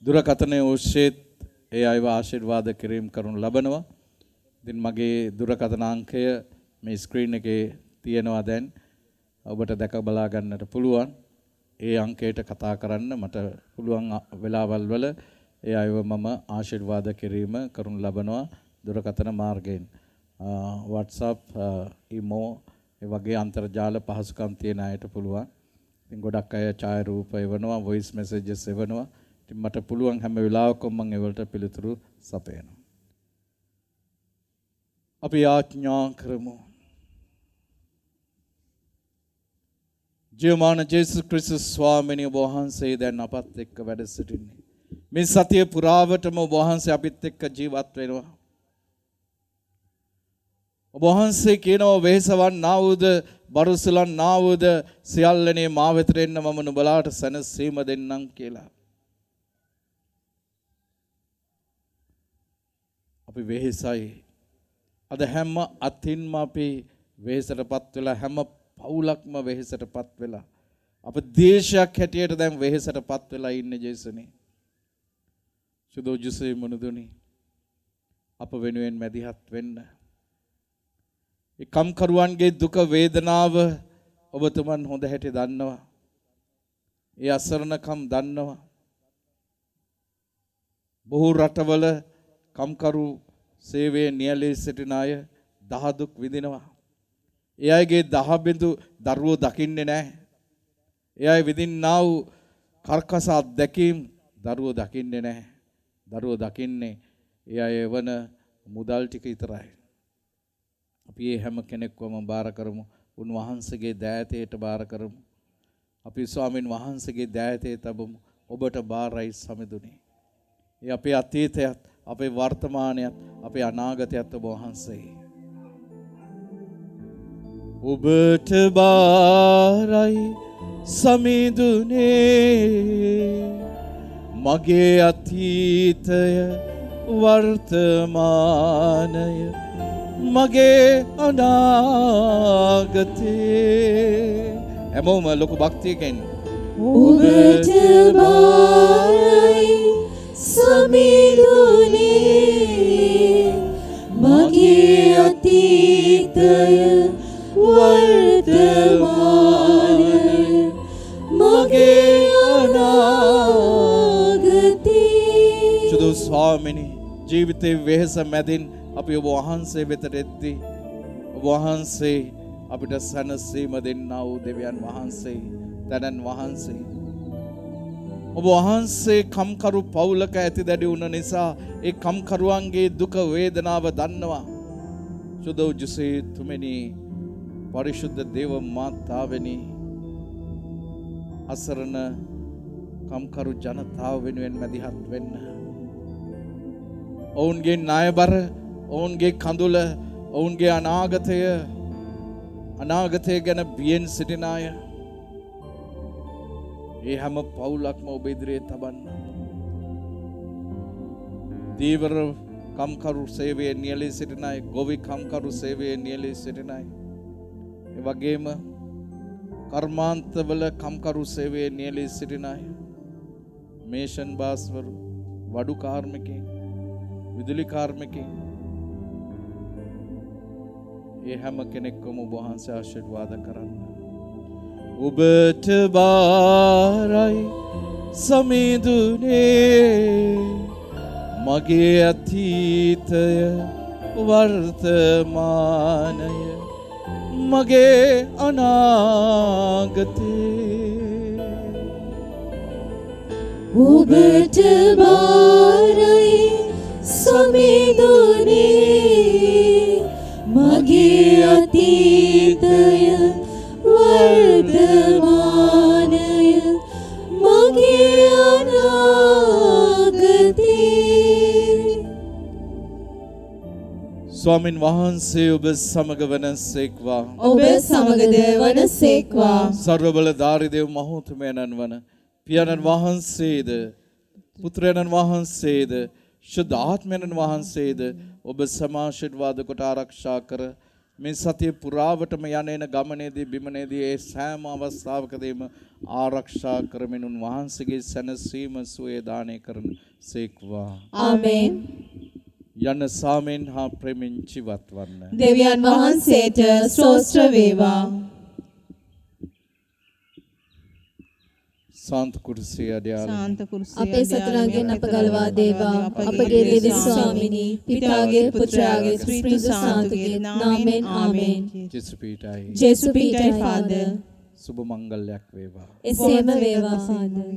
දුරකථනයේ ඔස්සේ ඒ අයව ආශිර්වාද කිරීම කරනු ලබනවා. ඉතින් මගේ දුරකථන අංකය මේ ස්ක්‍රීන් එකේ තියෙනවා දැන්. ඔබට දැක බලා ගන්නට පුළුවන්. ඒ අංකයට කතා කරන්න මට පුළුවන් වෙලාවල් වල ඒ අයව මම ආශිර්වාද කිරීම කරනු ලබනවා දුරකථන මාර්ගයෙන්. WhatsApp, email ඒ වගේ අන්තර්ජාල පහසුකම් තියෙන අයට පුළුවන්. ඉතින් ගොඩක් අය ඡායාරූප එවනවා, voice messages එවනවා. ඉතින් මට පුළුවන් හැම වෙලාවකම මම ඒවලට පිළිතුරු සපයනවා. අපි ආඥා කරමු. ජීවමාන ජේසුස් ක්‍රිස්තුස් ස්වාමීන් වහන්සේ දැන් අපත් එක්ක වැඩ සිටින්නේ. මේ සතිය පුරාවටම වහන්සේ අපිත් එක්ක ජීවත් වෙනවා. ඔබ වහන්සේ කියනවා වෙහෙසවන්නා වූද බරුසලන්නා වූද සියල්ලනේ මා වෙතට එන්න මම නුඹලාට සැනසීම දෙන්නම් කියලා. අපි වෙහෙසයි. අද හැම අතින්ම අපි වෙහෙසටපත් වෙලා හැම පවුලක්ම වෙහෙසටපත් වෙලා අප දේශයක් හැටියට දැන් වෙහෙසටපත් වෙලා ඉන්නේ ජේසුනේ. සුදෝ ජුසේ මොනදුනි අප වෙනුවෙන් මැදිහත් වෙන්න. ඒ කම්කරුවන්ගේ දුක වේදනාව ඔබතුමන් හොඳ හැටි දන්නවා. ඒ අසරණකම් දන්නවා. බොහෝ රටවල කම්කරු සේවයේ නියැලී සිටින අය දහ දුක් විඳිනවා. ඒ අයගේ දහ බිඳු දරුවෝ දකින්නේ නැහැ. ඒ අය විඳින්නා වූ කර්කස අත්දැකීම් දරුවෝ දකින්නේ නැහැ. දරුවෝ දකින්නේ ඒ අය වන මුදල් ටික විතරයි. අපි මේ හැම කෙනෙක්වම බාර කරමු. උන්වහන්සේගේ දෑතේට බාර කරමු. අපි ස්වාමින් වහන්සේගේ දෑතේ තබමු. ඔබට බාරයි සමිඳුනේ. ඒ අපේ අතීතයත් අපේ වර්තමානයත් අපේ අනාගතයත් ඔබ වහන්සේ. ඔබට බාරයි සමිඳුනේ මගේ අතීතය වර්තමානය මගේ අනාගතේ. හැමෝම ලොකු භක්තියකින් ඔබට බාරයි සමිඳුනේ මගේ අතීතය වර්තමානය මගේ අනාගතේ. සුදු ස්වාමිනී ජීවිතේ වෙහෙස මැදින් අපි ඔබ වහන්සේ වෙතට එද්දී ඔබ වහන්සේ අපිට සැනසීම දෙන්නා වූ දෙවියන් වහන්සේ තනන් වහන්සේ ඔබ වහන්සේ කම්කරු පවුලක ඇති දැඩි වුණ නිසා ඒ කම්කරුවන්ගේ දුක වේදනාව දන්නවා. සුදෝ ජුසේ තුමෙනි පරිශුද්ධ දේව මාතාවෙනි අසරණ කම්කරු ජනතාව වෙනුවෙන් මැදිහත් වෙන්න. ඔවුන්ගේ ණයබර ඔවුන්ගේ කඳුල ඔවුන්ගේ අනාගතය ගැන බියෙන් සිටින අය ඒ හැම පවුලක්ම ඔබ ඉදිරියේ තබන්න. දීවර කම්කරු සේවයේ නියැලී සිටින අය, ගොවි කම්කරු සේවයේ නියැලී සිටින අය, ඒ වගේම කර්මාන්තවල කම්කරු සේවයේ නියැලී සිටින අය, මේෂන් බාස්වරු, වඩු කාර්මිකයන්, විදුලි කාර්මිකයන්, ඒ හැම කෙනෙක්වම ඔබ වහන්සේ ආශිර්වාද කරන්න. ඔබට බාරයි සමිඳුනේ මගේ අතීතය වර්තමානය මගේ අනාගතේ. ඔබට බාරයි සමිඳුනේ මගේ අතීතය වර්තමානය මගේ අනාගතේ. ස්වාමින් වහන්සේ ඔබ සමග වනසේක්වා. ඔබ සමගද වනසේක්වා. සර්වබලධාරී දේව මහෝත්තමයන්න් වන පියාණන් වහන්සේද පුත්‍රයන්න් වහන්සේද ශුද්ධ ආත්මයන්න් වහන්සේද ඔබ සමාශිර්වාද කොට ආරක්ෂා කර මේ සතිය පුරාවටම යන්නේන ගමනේදී බිමනේදී ඒ සෑම අවස්ථාවකදීම ආරක්ෂා කරමින් උන්වහන්සේගේ සැනසීම සුවේ දානය කරන සේක්වා. ආමේන්. යන සාමෙන් හා ප්‍රේමෙන් ජීවත් වන්න. දෙවියන් වහන්සේට ස්තෝත්‍ර වේවා. සාන්ත කුරුසිය අධ්‍යාල අපේ සතරාගෙන් අප ගලවා දේවා. අපගේ දෙවි ස්වාමිනී පිතාගේ පුත්‍රයාගේ ස්පිරිතු සාන්තුගේ නාමයෙන් ආමේන්. ජේසු පීඨයි. ජේසු පීඨයි ෆාදර්. සුබ මංගල්‍යයක් වේවා. එසේම වේවා ෆාදර්.